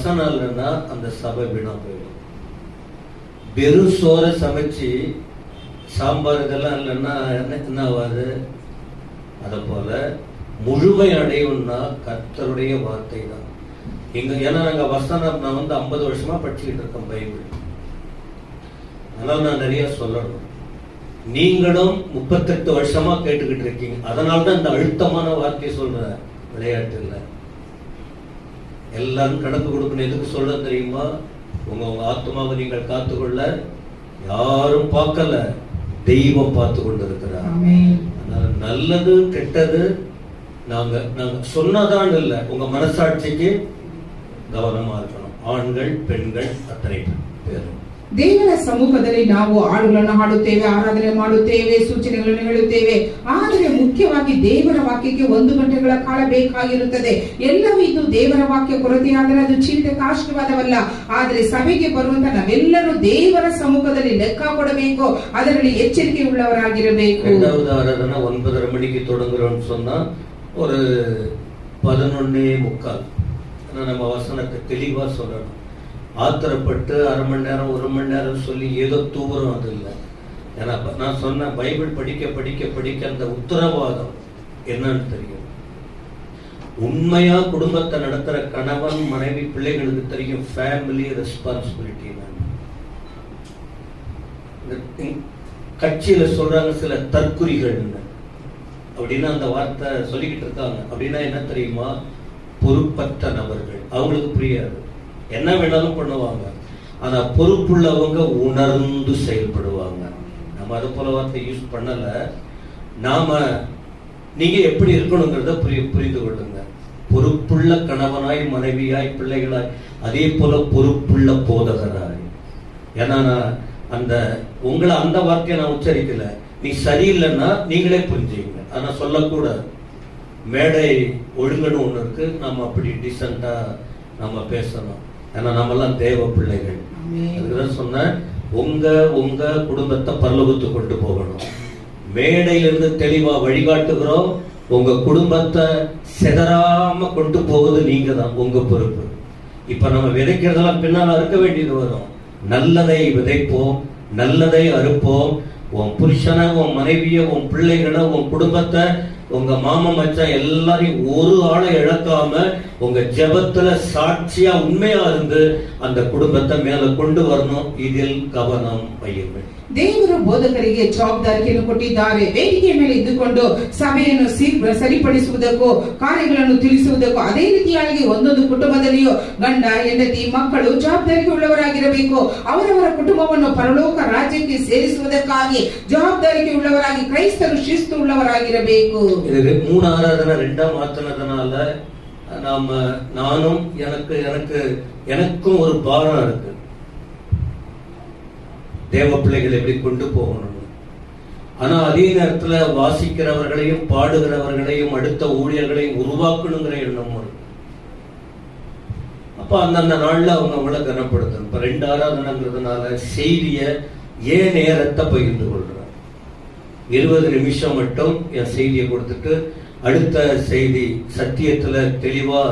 வசனம் இல்லைன்னா அந்த சபை வீணா போயிடும். வெறும் சோறை சமைச்சு சாம்பார் இதெல்லாம் இல்லைன்னா என்ன ஆகாது? அதை போல முழுமை அடையும்னா கர்த்தருடைய வார்த்தை தான். ஏன்னா நாங்கள் வசனம் நான் 50 வருஷமா படிச்சுக்கிட்டு இருக்கேன் பைபிள். அதனால நான் நிறைய சொல்லணும். நீங்களும் 38 வருஷமா கேட்டுக்கிட்டு இருக்கீங்க. அதனால்தான் இந்த அழுத்தமான வார்த்தையை சொல்ற. விளையாட்டு இல்லை. எல்லாரும் கணக்கு கொடுக்கணும். எதுக்கு சொல்ல தெரியுமா? உங்க ஆத்மாவை நீங்கள் காத்துக்கொள்ள யாரும் பார்க்கல, தெய்வம் பார்த்து கொண்டு இருக்கிறார். அதனால நல்லது கெட்டது நாங்க சொன்னதான் இல்லை, உங்க மனசாட்சிக்கு ಗಮನமா இருக்கணும். ஆண்கள் பெண்கள் ಅತ್ತರೆ பேரும் ದೇವರ ಸಮ್ಮುಖದಲ್ಲಿ ನಾವು ಹಾಡುಗಳನ್ನು ಹಾಡುತ್ತೇವೆ, ಆರಾಧನೆ ಮಾಡುತ್ತೇವೆ, ಸೂಚನೆಗಳನ್ನು ಹೇಳುತ್ತೇವೆ. ಆದರೆ ಮುಖ್ಯವಾಗಿ ದೇವರ ವಾಕ್ಯಕ್ಕೆ 1 ಗಂಟೆಗಳ ಕಾಲ ಬೇಕಾಗಿರುತ್ತದೆ. ಎಲ್ಲವೂ ಇದು ದೇವರ ವಾಕ್ಯ ಕೊರತೆಯಾದರೆ ಅದು ಚಿಂತಕ ಆಶೀರ್ವಾದವಲ್ಲ. ಆದರೆ ಸಭೆಗೆ ಬರುವಂತ ನಾವೆಲ್ಲರೂ ದೇವರ ಸಮ್ಮುಖದಲ್ಲಿ ಲೆಕ್ಕ ಕೊಡಬೇಕು, ಅದರಲ್ಲಿ ಎಚ್ಚರಿಕೆ ಉಳ್ಳವರಾಗಿರಬೇಕು. இரண்டாவது ஆராதனை 9:30 மணிக்கு தொடங்குறோம்னு சொன்னா ஒரு 11:45 நம்ம வசனத்தை தெளிவா சொல்லணும். ஆத்திரப்பட்டு 1/2 மணி நேரம் 1 மணி நேரம் சொல்லி ஏதோ தூங்குறோம், அது இல்லை. ஏன்னா நான் சொன்ன பைபிள் படிக்க படிக்க படிக்க அந்த உத்தரவாதம் என்னன்னு தெரியும். உண்மையா குடும்பத்தை நடத்துற கணவன் மனைவி பிள்ளைகளுக்கு தெரியும் ஃபேமிலி ரெஸ்பான்சிபிலிட்டி. கட்சியில சொல்றாங்க சில தற்குறிகள் அப்படின்னா அந்த வார்த்தை சொல்லிக்கிட்டு இருக்காங்க. அப்படின்னா என்ன தெரியுமா? பொறுப்பற்ற நபர்கள். அவங்களுக்கு புரியாது, என்ன வேணாலும் பண்ணுவாங்க. ஆனா பொறுப்புள்ளவங்க உணர்ந்து செயல்படுவாங்க. நம்ம அது போல வார்த்தை யூஸ் பண்ணல. நாம நீங்க எப்படி இருக்கணுங்கிறத புரிந்து கொள்ளுங்க. பொறுப்புள்ள கணவனாய் மனைவியாய் பிள்ளைகளாய், அதே போல பொறுப்புள்ள போதகராய். ஏன்னா அந்த உங்களை அந்த வார்த்தையை நான் உச்சரிக்கல. நீ சரியில்லைன்னா நீங்களே புரிஞ்சுங்க. ஆனா சொல்லக்கூடாது. மேடை ஒழுங்குன்னு ஒண்ணு இருக்கு. நம்ம அப்படி டீசெண்டா நம்ம பேசணும். ஏன்னா நம்மெல்லாம் தேவ பிள்ளைகள். அதுக்குதான் சொன்ன உங்க குடும்பத்தை பரலோகத்துக்கு கொண்டு போகணும். மேடையிலிருந்து தெளிவா வழிகாட்டுகிறோம். உங்க குடும்பத்தை செதறாம கொண்டு போவது நீங்க தான், உங்க பொறுப்பு. இப்ப நம்ம விதைக்கிறதெல்லாம் பின்னால அறுக்க வேண்டியது வரும். நல்லதை விதைப்போம், நல்லதை அறுப்போம். உன் புருஷனை, உன் மனைவிய, உன் பிள்ளைகளை, உன் குடும்பத்தை, உங்க மாமா மச்சான் எல்லாரையும் ஒரு ஆளை இழக்காம உங்க ஜெபத்துல சாட்சியா உண்மையா இருந்து அந்த குடும்பத்தை மேல கொண்டு வரணும். இதில் கவனம் வையுங்கள். ದೇವರು ಬೋಧಕರಿಗೆ ಜವಾಬ್ದಾರಿಯನ್ನು ಕೊಟ್ಟಿದ್ದಾರೆ. ವೇದಿಕೆ ಮೇಲೆ ಇದ್ದುಕೊಂಡು ಸಭೆಯನ್ನು ಸರಿಪಡಿಸುವುದಕ್ಕೂ ಕಾರ್ಯಗಳನ್ನು ತಿಳಿಸುವುದಕ್ಕೂ ಅದೇ ರೀತಿಯಾಗಿ ಒಂದೊಂದು ಕುಟುಂಬದಲ್ಲಿಯೂ ಗಂಡ ಹೆಂಡತಿ ಮಕ್ಕಳು ಜವಾಬ್ದಾರಿ ಉಳ್ಳವರಾಗಿರಬೇಕು. ಅವರವರ ಕುಟುಂಬವನ್ನು ಪರಲೋಕ ರಾಜ್ಯಕ್ಕೆ ಸೇರಿಸುವುದಕ್ಕಾಗಿ ಜವಾಬ್ದಾರಿ ಉಳ್ಳವರಾಗಿ ಕ್ರೈಸ್ತರು ಶಿಸ್ತು உள்ளவராಗಿರಬೇಕು. இது 3 ஆராதனை 2ஆம் ஆராதனால நானும் எனக்கும் ஒரு பாரம் இருக்கு. தேவ பிள்ளைகளை எப்படி கொண்டு போகணும். ஆனா அதே நேரத்துல வாசிக்கிறவர்களையும் பாடுகிறவர்களையும் அடுத்த ஊழியர்களையும் உருவாக்கணுங்கிற எண்ணம் இருக்கு. அப்ப அந்தந்த நாள்ல அவங்கள கனப்படுத்தணும். இப்ப 2 ஆராதனைங்கிறதுனால செய்திய ஏன் நேரத்தை பகிர்ந்து கொள்றேன். 20 நிமிஷம் மட்டும் என் செய்தியை கொடுத்துட்டு அடுத்த செய்தி சத்தியத்துல தெளிவா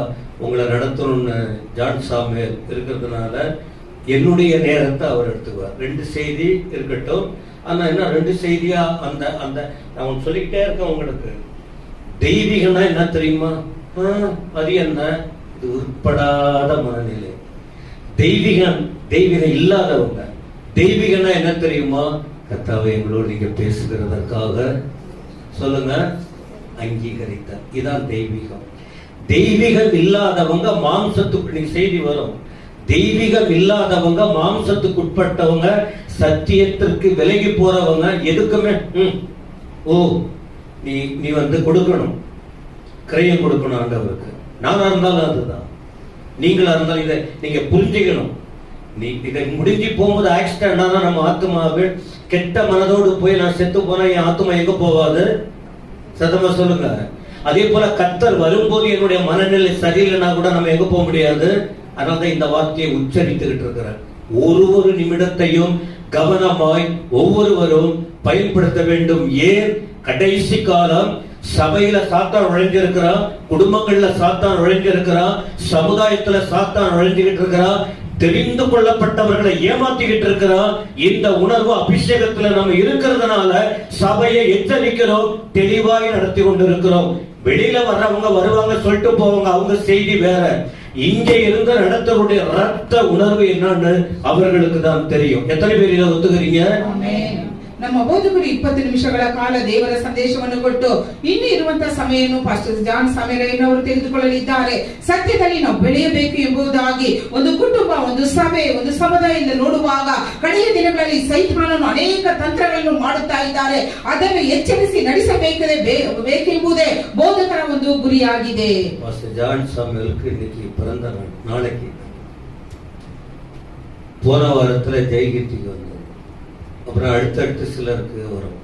உங்களை நடத்தணும்னு ஜான் சாமுவேல் இருக்கிறதுனால என்னுடைய நேரத்தை அவர் எடுத்துக்குவார். 2 செய்தி இருக்கட்டும். ஆனா என்ன 2 செய்தியா அந்த நான் சொல்லிக்கிட்டே இருக்கேன் உங்களுக்கு. தெய்வீகம்னா என்ன தெரியுமா? அது என்ன? இது உட்படாத மனநிலை. தெய்வீகம் இல்லாதவங்க. தெய்வீகம்னா என்ன தெரியுமா? கர்த்தாவே எங்களோடு நீங்க பேசுகிறதற்காக சொல்லுங்க அங்கீகரித்த. இதான் தெய்வீகம். தெய்வீகம் இல்லாதவங்க மாம்சத்துக்கு நீ செய்தி வரும். தெய்வீகம் இல்லாதவங்க மாம்சத்துக்கு உட்பட்டவங்க, சத்தியத்திற்கு விலகி போறவங்க. எதுக்குமே நீ கொடுக்கணும், கிரயம் கொடுக்கணும் ஆண்டவருக்கு. நானா இருந்தாலும் அதுதான், நீங்களா இருந்தாலும் இதை நீங்க புரிஞ்சுக்கணும். நீ இதை முடிஞ்சு போகும்போது ஆக்சிடென்ட் ஆனா நம்ம ஆத்மாவே கெட்ட மனதோடு போய் நான் செத்து போனா என் ஆத்மா எங்க போவாது? சத்தமா சொல்லுங்க. அதே போல கர்த்தர் வரும்போது என்னுடைய மனநிலை சரியில்லைன்னா கூட நம்ம எங்க போக முடியாது. அதனால்தான் இந்த வார்த்தையை உச்சரித்துக்கிட்டு இருக்கிறார். ஒரு நிமிடத்தையும் கவனமாய் ஒவ்வொருவரும் பயன்படுத்த வேண்டும். ஏன்? கடைசி காலம் சபையில சாத்தான் நுழைஞ்சிருக்கிறான், குடும்பங்கள்ல சாத்தான் நுழைஞ்சிருக்கிறான், சமுதாயத்துல சாத்தான் நுழைஞ்சுகிட்டு இருக்கிறான், தெரிந்து கொள்ளப்பட்டவர்களை ஏமாத்திக்கிட்டு இருக்கிறான். இந்த உணர்வு அபிஷேகத்துல நம்ம இருக்கிறதுனால சபையை எச்சரிக்கிறோம், தெளிவாய் நடத்தி கொண்டிருக்கிறோம். வெளியில வர்றவங்க வருவாங்க, சொல்லிட்டு போவாங்க, அவங்க செய்தி வேற. இங்க இருந்த நடத்தக்கூடிய ரத்த உணர்வு என்னன்னு அவர்களுக்கு தான் தெரியும். எத்தனை பேர் இதை ஒத்துக்கிறீங்க? ನಮ್ಮ ಬೋಧಕರು 20 ನಿಮಿಷಗಳ ಕಾಲ ದೇವರ ಸಂದೇಶವನ್ನು ಕೊಟ್ಟು ಇನ್ನು ಇರುವಂತಹ ಸಮಯವನ್ನು ಪಾಸ್ಟರ್ ಜಾನ್ ಸಾಮೇರಯ್ಯನವರು ತೆಗೆದುಕೊಳ್ಳಲಿದ್ದಾರೆ. ಸತ್ಯದಲ್ಲಿ ನಾವು ಬೆಳೆಯಬೇಕು ಎಂಬುದಾಗಿ ಒಂದು ಕುಟುಂಬ, ಒಂದು ಸಭೆ, ಒಂದು ಸಮುದಾಯದಿಂದ ನೋಡುವಾಗ ಕಡೆಯ ದಿನಗಳಲ್ಲಿ ಸೈತಾನನು ಅನೇಕ ತಂತ್ರಗಳನ್ನು ಮಾಡುತ್ತಾ ಇದ್ದಾರೆ. ಅದನ್ನು ಎಚ್ಚರಿಸಿ ನಡೆಸಬೇಕೆಂಬುದೇ ಬೋಧಕರ ಒಂದು ಗುರಿಯಾಗಿದೆ. ಪಾಸ್ಟರ್ ಜಾನ್ ಸಾಮೇರಯ್ಯனுக்கு இன்னைக்கு பிறந்த நாள், நாளைக்கு. போன வாரத்துல ஜெயகீர்த்திக்கு வந்து, அப்புறம் அடுத்தடுத்து சிலருக்கு வரும்.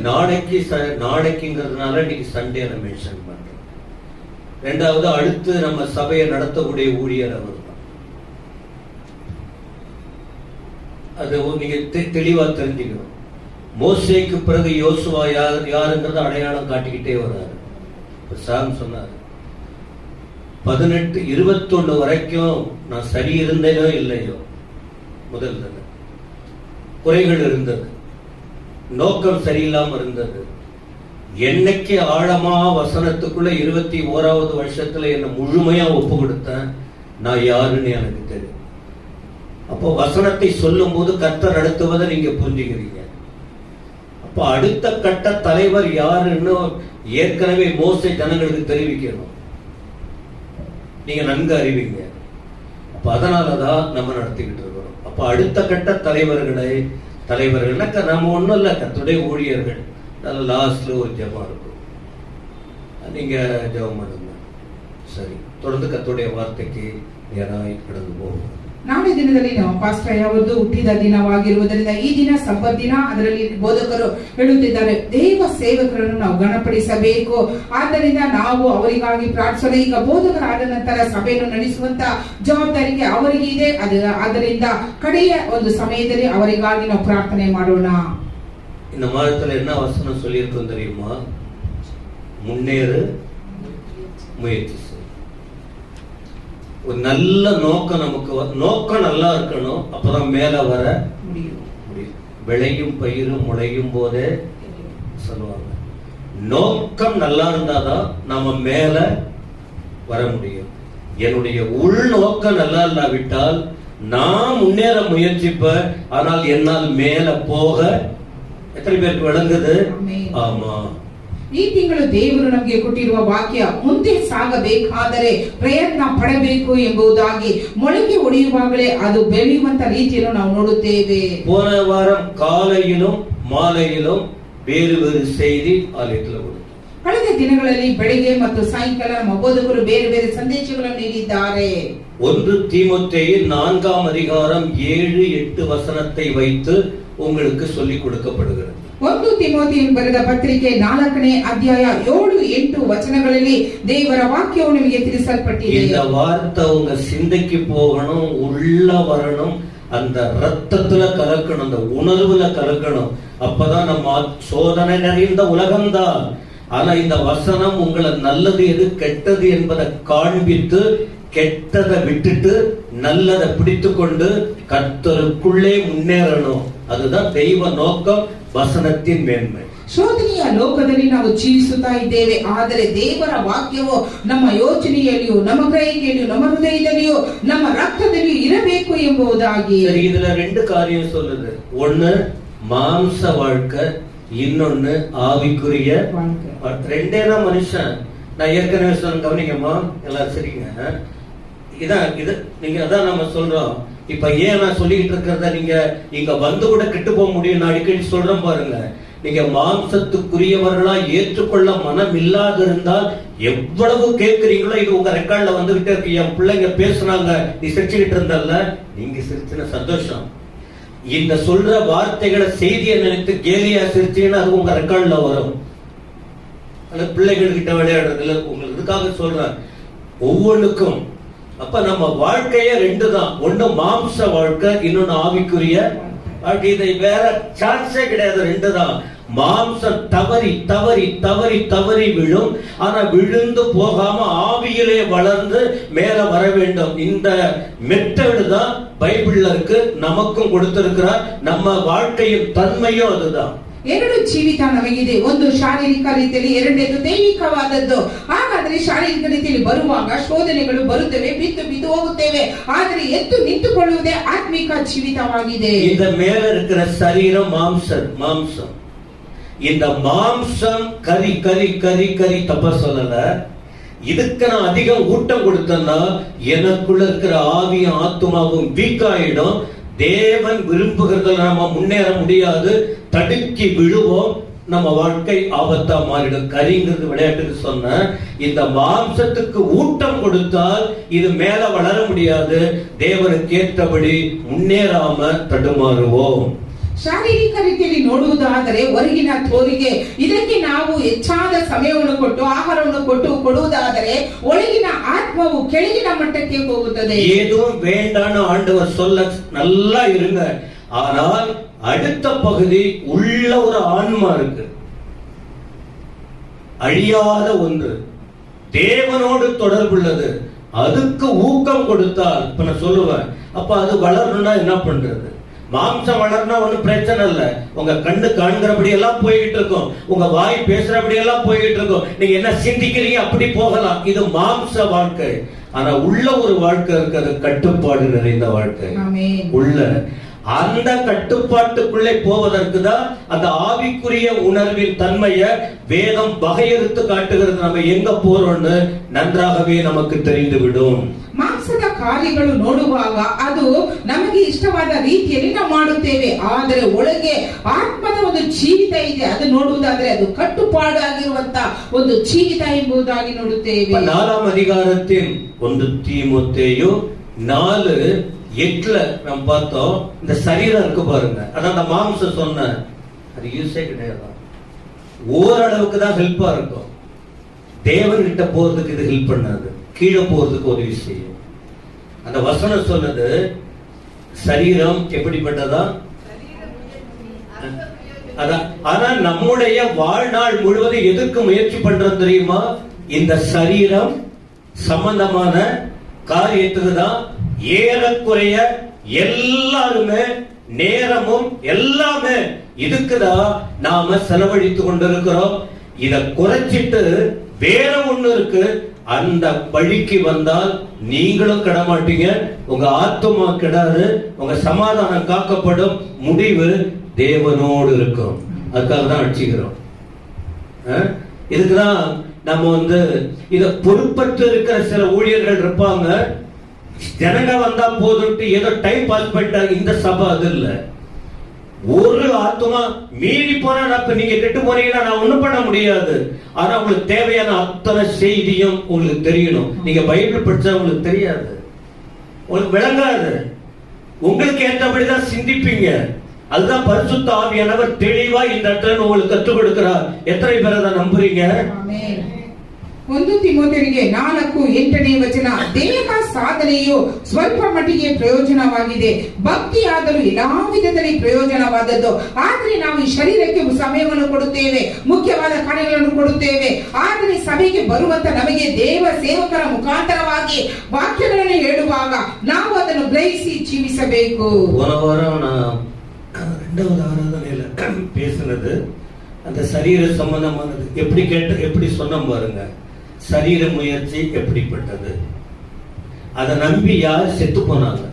நாளைக்குங்கிறதுனால இன்னைக்கு சண்டே நான் மென்ஷன் பண்றேன். ரெண்டாவது, அடுத்து நம்ம சபையை நடத்தக்கூடிய ஊழியர் அவர் தான். அது நீங்க தெளிவா தெரிஞ்சுக்கணும். மோசேக்கு பிறகு யோசுவா யாருங்கிறத அடையாளம் காட்டிக்கிட்டே வர்றாரு. சாம் சொன்னார், 18, 21 வரைக்கும் நான் சரி இருந்தேனோ இல்லையோ, முதல்ல குறைகள் இருந்தது, நோக்கம் சரியில்லாம இருந்தது. என்னைக்கு ஆழமா வசனத்துக்குள்ள 21வது வருஷத்துல என்ன முழுமையா ஒப்பு கொடுத்தேன், நான் யாருன்னு எனக்கு தெரியும். அப்போ வசனத்தை சொல்லும் போது கர்த்தர் நடத்துவதை நீங்க புரிஞ்சுக்கிறீங்க. அப்போ அடுத்த கட்ட தலைவர் யாருன்னு ஏற்கனவே மோசே ஜனங்களுக்கு தெரிவிக்கணும், நீங்க நன்கு அறிவீங்க. அப்ப அதனாலதான் நம்ம நடத்திக்கிட்டு இருக்கோம். அப்ப அடுத்த கட்ட தலைவர்கள் நம்ம ஒண்ணும் இல்ல, கர்த்தருடைய ஊழியர்கள். லாஸ்ட்ல ஒரு ஜெபம் இருக்கும், நீங்க ஜெபம் பண்ணுங்க. சரி, தொடர்ந்து கர்த்தருடைய வார்த்தைக்கு நேராய் கடந்து போவோம். ನಾಳೆ ದಿನದಲ್ಲಿ ನಾವು ಪಾಸ್ಟರ್ ಅವರದ್ದು ಹುಟ್ಟಿದ ದಿನವಾಗಿರುವುದರಿಂದ ಈ ದಿನ ಸಬ್ಬತ್ ದಿನ. ಅದರಲ್ಲಿ ಬೋಧಕರು ಹೇಳುತ್ತಿದ್ದಾರೆ, ದೇವ ಸೇವಕರನ್ನು ನಾವು ಗಣಪಡಿಸಬೇಕು. ಆದ್ದರಿಂದ ನಾವು ಅವರಿಗಾಗಿ ಪ್ರಾರ್ಥನೆ. ಈಗ ಬೋಧಕರಾದ ನಂತರ ಸಭೆಯನ್ನು ನಡೆಸುವಂತ ಜವಾಬ್ದಾರಿಗೆ ಅವರಿಗೆ ಇದೆ. ಆದ್ದರಿಂದ ಕಡೆಯ ಒಂದು ಸಮಯದಲ್ಲಿ ಅವರಿಗಾಗಿ ನಾವು ಪ್ರಾರ್ಥನೆ ಮಾಡೋಣ. இந்த மாதத்துல என்ன வசனம் சொல்லியிருக்கோம் தெரியுமா? முன்னேறு, முயற்சி. ஒரு நல்ல நோக்கம், நமக்கு நோக்கம் நல்லா இருக்கணும், அப்பதான் மேல வர முடியும். விளையும் பயிரும் முளையும் போதே சொல்லுவாங்க, நோக்கம் நல்லா இருந்தாதான் நாம மேல வர முடியும். என்னுடைய உள் நோக்கம் நல்லா இல்லாவிட்டால் நான் முன்னேற முயற்சிப்பேன், ஆனால் என்னால் மேல போக எத்தனை பேருக்கு விளங்குது? ஆமா. ಈ ತಿಂಗಳು ದೇವರು ನಮಗೆ ಕೊಟ್ಟಿರುವ ವಾಕ್ಯ, ಮುಂದೆ ಸಾಗಬೇಕಾದರೆ ಪ್ರಯತ್ನ ಪಡಬೇಕು ಎಂಬುದಾಗಿ. ಮೊಳಕೆ ಒಡೆಯುವಾಗಲೇ ಅದು ಬೆಳೆಯುವಂತ ರೀತಿಯನ್ನು ನಾವು ನೋಡುತ್ತೇವೆ. போன வாரம் காலையிலும் மாலையிலும் ಬೇರೆ ಬೇರೆ செய்தி ಆಲಯದಲ್ಲಿ ಕೊಡುತ್ತಾರೆ. ಕಳೆದ ದಿನಗಳಲ್ಲಿ ಬೆಳಿಗ್ಗೆ ಮತ್ತು ಸಾಯಂಕಾಲ ನಮ್ಮ ಬೋಧಕರು ಬೇರೆ ಬೇರೆ ಸಂದೇಶಗಳನ್ನು ನೀಡಿದ್ದಾರೆ. 1 தீமோத்தேயு 4ஆம் அதிகாரம் 7-8 வசனத்தை வைத்து உங்களுக்கு சொல்லிக் கொடுக்கப்படுகிறது. 1 ತಿಮೋಥೆಯನು ಬರೆದ ಪತ್ರಿಕೆ 4ನೇ ಅಧ್ಯಾಯ 7-8 ವಚನಗಳಲ್ಲಿ ದೇವರ ವಾಕ್ಯವು ನಿಮಗೆ ತಿಳಿಸಲ್ಪಟ್ಟಿದೆ. இந்த வார்த்தை உங்க சிந்தைக்கு போகணும், உள்ள வரணும், அந்த ரத்தத்துல கலக்கணும், அந்த உணர்வுல கலக்கணும். அப்பதான் நம்ம சோதனை நிறைந்த உலகம்தான். ஆனா இந்த வசனம் உங்களை நல்லது எது கெட்டது என்பதை காண்பித்து, கெட்டதை விட்டுட்டு நல்லதை பிடித்து கொண்டு கர்த்தருக்குள்ளே முன்னேறணும். அதுதான் தெய்வ நோக்கம், வசனத்தின் மேன்மை. ಶೋಧನೆಯ ಲೋಕದಲ್ಲಿ ನಾವು ಜೀವಿಸುತ್ತಾ ಇದ್ದೇವೆ. ಆದರೆ ದೇವರ ವಾಕ್ಯವು ನಮ್ಮ ಯೋಚನೆಯಲ್ಲಿಯೂ, ನಮ್ಮ ಗ್ರಹಿಕೆಯಲ್ಲಿಯೂ, ನಮ್ಮ ಹೃದಯದಲ್ಲಿಯೂ, ನಮ್ಮ ರಕ್ತದಲ್ಲಿಯೂ ಇರಬೇಕು ಎಂಬುದಾಗಿ. இதுல 2 காரியம் சொல்லுது. ஒன்னு மாம்ச வாழ்க்கை, இன்னொன்னு ஆவிக்குரிய வாழ்க்கை. ரெண்டே தான் மனுஷன். நான் ஏற்கனவே சொன்ன, கவனிங்கம்மா எல்லாரும், சரிங்க? இது நீங்க அதான் நம்ம சொல்றோம். இப்ப ஏன் நான் சொல்லிட்டு இருக்கிறத நீங்க இங்க வந்து கூட கெட்டு போக முடியும். நான் அடிக்கடி சொல்றேன் பாருங்க, நீங்க மாம்சத்துக்குரியவர்களா ஏற்றுக்கொள்ள மனம் இல்லாத இருந்தால் எவ்வளவு கேட்கிறீங்களோ, இது உங்க ரெக்கார்ட்ல வந்துகிட்டே இருக்கு. என் பிள்ளைங்க பேசுனாங்க, நீ சிரிச்சுக்கிட்டு இருந்தல்ல, நீங்க சிரிச்சுன சந்தோஷம். இந்த சொல்ற வார்த்தைகளை செய்தியை நினைத்து கேலியா சிரிச்சீங்கன்னா அது உங்க ரெக்கார்ட்ல வரும். அந்த பிள்ளைகள் கிட்ட விளையாடுறதுல உங்களுக்கு இதுக்காக சொல்றேன், ஒவ்வொன்றுக்கும். அப்ப நம்ம வாழ்க்கையே 2 தான். ஒண்ணு மாம்ச வாழ்க்கை, இன்னொன்னு ஆவிக்குரிய வாழ்க்கை. இதை வேற சான்ஸே கிடையாது. 2 தான். மாம்சம் தவறி தவறி தவறி தவறி விழும். ஆனா விழுந்து போகாம ஆவியிலே வளர்ந்து மேல வர வேண்டும். இந்த மெத்தடு தான் பைபிள்ல இருக்கு, நமக்கும் கொடுத்திருக்கிறார். நம்ம வாழ்க்கையின் தன்மையும் அதுதான். ಎರಡು ಜೀವಿತ ನಮಗಿದೆ, ಒಂದು ಶಾರೀರಿಕ ರೀತಿಯಲ್ಲಿ, ಎರಡನೇದು ದೈವಿಕವಾದದ್ದು. ಹಾಗಾದ್ರೆ ಶಾರೀರಿಕ ರೀತಿಯಲ್ಲಿ ಬರುವಾಗ ಶೋಧನೆಗಳು ಬರುತ್ತವೆ, ಬಿದ್ದು ಬಿದ್ದು ಹೋಗುತ್ತೇವೆ. ಆದರೆ ಎದ್ದು ನಿಂತುಕೊಳ್ಳುವುದೇ ಆತ್ಮಿಕ ಜೀವಿತವಾಗಿದೆ. இந்த மேல இருக்கிற சரீரம் மாம்சம். இந்த மாம்சம் கரி கரி கரி கரி தப்ப சொல்லல. இதுக்கு நான் அதிகம் ஊட்டம் கொடுத்தேன்னா எனக்குள்ள இருக்கிற ஆவியும் ஆத்மாவும் வீக் ஆயிடும். தேவன் விரும்புகிறதுல நாம முன்னேற முடியாது, தடுக்கி விழுவோம், நம்ம வாழ்க்கை ஆபத்தா மாறிடும். கரிங்கிறது விளையாட்டுக்கு சொன்ன, இந்த மாம்சத்துக்கு ஊட்டம் கொடுத்தால் இது மேல வளர முடியாது. தேவனுக்கு ஏற்றபடி முன்னேறாம தடுமாறுவோம். ಶಾರೀರಿಕ ರೀತಿಯಲ್ಲಿ ನೋಡುವುದಾದರೆ ಹೊರಗಿನ ತೋರಿಗೆ ಇದಕ್ಕೆ ನಾವು ಹೆಚ್ಚಾದ ಸಮಯವನ್ನು ಕೊಟ್ಟು ಆಹಾರವನ್ನು ಕೊಡುವುದಾದರೆ ಒಳಗಿನ ಆತ್ಮವು ಕೆಳಗಿನ ಮಟ್ಟಕ್ಕೆ ಹೋಗುತ್ತದೆ. ஏதும் வேண்டான்னு ஆண்டவர் சொல்ல நல்லா இருங்க. ஆனால் அடுத்த பகுதி உள்ள ஒரு ஆன்மா இருக்கு, அழியாத ஒன்று, தேவனோடு தொடர்புள்ளது. அதுக்கு ஊக்கம் கொடுத்தால், இப்ப நான் சொல்லுவேன், அப்ப அது வளரணும்னா என்ன பண்றது? மாம்சம் வளர்னா ஒன்னும் பிரச்சனை இல்ல. உங்க கண்ணு காண்கிறபடி எல்லாம் போய்கிட்டு இருக்கும், உங்க வாய் பேசுறபடி எல்லாம் போய்கிட்டு இருக்கும், நீங்க என்ன சிந்திக்கிறீங்க அப்படி போகலாம். இது மாம்ச வாழ்க்கை. ஆனா உள்ள ஒரு வாழ்க்கை இருக்கிறது, கட்டுப்பாடு நிறைந்த வாழ்க்கை. உள்ள அந்த கட்டுப்பாட்டுக்குள்ளே போவதற்கு தான் அந்த ஆவிக்குரிய உணர்வின் தன்மையை வேதம் வகையறுத்து காட்டுகிறது. நம்ம எங்க போறோம்னு நன்றாகவே நமக்கு தெரிந்துவிடும். ಮಾಂಸದ ಕಾರ್ಯಗಳು ನೋಡುವಾಗ ಅದು ನಮಗೆ ಇಷ್ಟವಾದ ರೀತಿಯಲ್ಲಿ ನಾವು ಮಾಡುತ್ತೇವೆ. ಆದರೆ ಒಳಗೆ ಆತ್ಮದ ಒಂದು ಜೀವಿತ ಇದೆ, ಅದು ನೋಡುವುದಾದ್ರೆ ಅದು ಕಟ್ಟುಪಾಡು ಆಗಿರುವಂತ ಒಂದು ಜೀವಿತ ಎಂಬುದಾಗಿ ನೋಡುತ್ತೇವೆ. 4ஆம் அதிகாரத்தின் 1 தீமோத்தேயு 4:8 நம்ம பார்த்தோம். இந்த சரீரம் இருக்கு பாருங்க, அதான் அந்த மாம்சம் சொன்ன, அது யூஸே கிடையாது. ஓரளவுக்கு தான் ஹெல்ப்பா இருக்கும். தேவன் கிட்ட போறதுக்கு இது ஹெல்ப் பண்ணாது, கீழே போறதுக்கு உதவி செய்யும். அந்த வசனம் சொன்னது சரீரம் எப்படிப்பட்டதா? ஆனா நம்முடைய வாழ்நாள் முழுவதும் எதற்கு முயற்சி பண்றோம் தெரியுமா? இந்த சரீரம் சம்பந்தமான காரியத்துக்கு தான். ஏறக்குறைய எல்லாருமே நேரமும் எல்லாமே இதுக்குதான் நாம செலவழித்து கொண்டிருக்கிறோம். இத குறைச்சிட்டு வேற ஒண்ணு இருக்கு, அந்த வழிக்கு வந்தால் நீங்களும் கிடமாட்டீங்க, உங்க ஆத்மா கிடாது, உங்க சமாதானம் காக்கப்படும், முடிவு தேவனோடு இருக்கும். அதுக்காக தான் அடிச்சுக்கிறோம். இதுக்குதான் நம்ம இத பொறுப்பற்று இருக்கிற சில ஊழியர்கள் இருப்பாங்க. ஜனங்க வந்தா போதுட்டு ஏதோ டைம் பாஸ் பண்ணிட்டா. இந்த சபை அது இல்ல. ஒரு ஆத்மா மீறி போனா நீங்க கெட்டு போனீங்கன்னா நான் ஒண்ணும் பண்ண முடியாது. ஆனா உங்களுக்கு தேவையான அத்தனை செய்தியும் உங்களுக்கு தெரியணும். நீங்க பைபிள் படிச்சா உங்களுக்கு தெரியாது, உங்களுக்கு விளங்காது, உங்களுக்கு ஏற்றபடிதான் சிந்திப்பீங்க. அதுதான் பரிசுத்த ஆவியானவர் தெளிவா இந்த இடத்துல உங்களுக்கு கற்றுக் கொடுக்கிறார். எத்தனை பேர் அதை நம்புறீங்க? 1 ತಿಮೋಥೆಯರಿಗೆ 4:8ನೇ ವಚನ, ದೇಹ ಸಾಧನೆಯು ಸ್ವಲ್ಪ ಮಟ್ಟಿಗೆ ಪ್ರಯೋಜನವಾಗಿದೆ, ಭಕ್ತಿಯಾದರೂ ಎಲ್ಲಾ ವಿಧದಲ್ಲಿ ಪ್ರಯೋಜನವಾದದ್ದು. ಆದ್ರೆ ನಾವು ಈ ಶರೀರಕ್ಕೆ ಸಮಯವನ್ನು ಕೊಡುತ್ತೇವೆ, ಮುಖ್ಯವಾದ ಕಾರ್ಯಗಳನ್ನು ಕೊಡುತ್ತೇವೆ. ಆದರೆ ಸಭೆಗೆ ಬರುವಂತ ನಮಗೆ ದೇವ ಸೇವಕರ ಮುಖಾಂತರವಾಗಿ ವಾಕ್ಯಗಳನ್ನು ಹೇಳುವಾಗ ನಾವು ಅದನ್ನು ಗ್ರಹಿಸಿ ಜೀವಿಸಬೇಕು. போன வாரம் நான் 2வது ஆராதனையில பேசினது அந்த சரீர சம்பந்தமானது. எப்படி சொன்ன பாருங்க, சரீர முயற்சி எப்படிப்பட்டது, அதை நம்பி யார் செத்து போனாங்க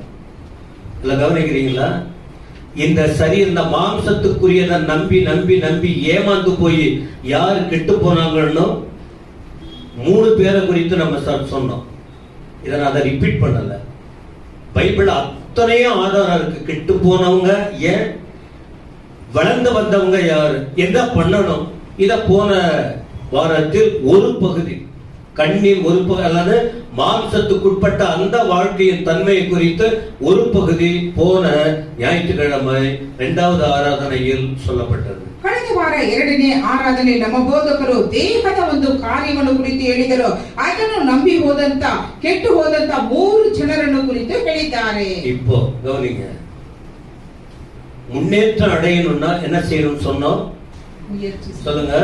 இல்ல, கவனிக்கிறீங்களா? இந்த சரீர இந்த மாம்சத்துக்குரியதை நம்பி நம்பி நம்பி ஏமாந்து போய் யார் கெட்டு போனாங்கன்னு 3 பேரை குறித்து நம்ம சொன்னோம். இதை நான் அதை ரிப்பீட் பண்ணல. பைபிள் அத்தனையும் ஆதாரம் இருக்கு. கெட்டு போனவங்க ஏன், வளர்ந்து வந்தவங்க யாரு, என்ன பண்ணணும். இத போன வாரத்தில் ஒரு பகுதி, கண்ணின் ஒரு அல்லது மாம்சத்துக்குட்பட்ட அந்த வாழ்க்கையின் தன்மையை குறித்து ஒரு பகுதி போன ஞாயிற்றுக்கிழமை 2வது ஆராதனையில் சொல்லப்பட்டது. ಕಳೆದ ವಾರ 2ನೇ ಆರಾಧನೆ ನಮ್ಮ ಬೋಧಕರು ದೇಹದ ಒಂದು ಕಾರ್ಯವನ್ನು ಕುರಿತು ಹೇಳಿದರು. ಅದನ್ನು ನಂಬಿ ಹೋದಂತ ಕೆಟ್ಟು ಹೋದಂತ 3 ಜನರನ್ನು ಕುರಿತು ಹೇಳಿದ್ದಾರೆ. இப்போ கவனிங்க, முன்னேற்றம் அடையணும்னா என்ன செய்யணும்னு சொன்னோம்? சொல்லுங்க.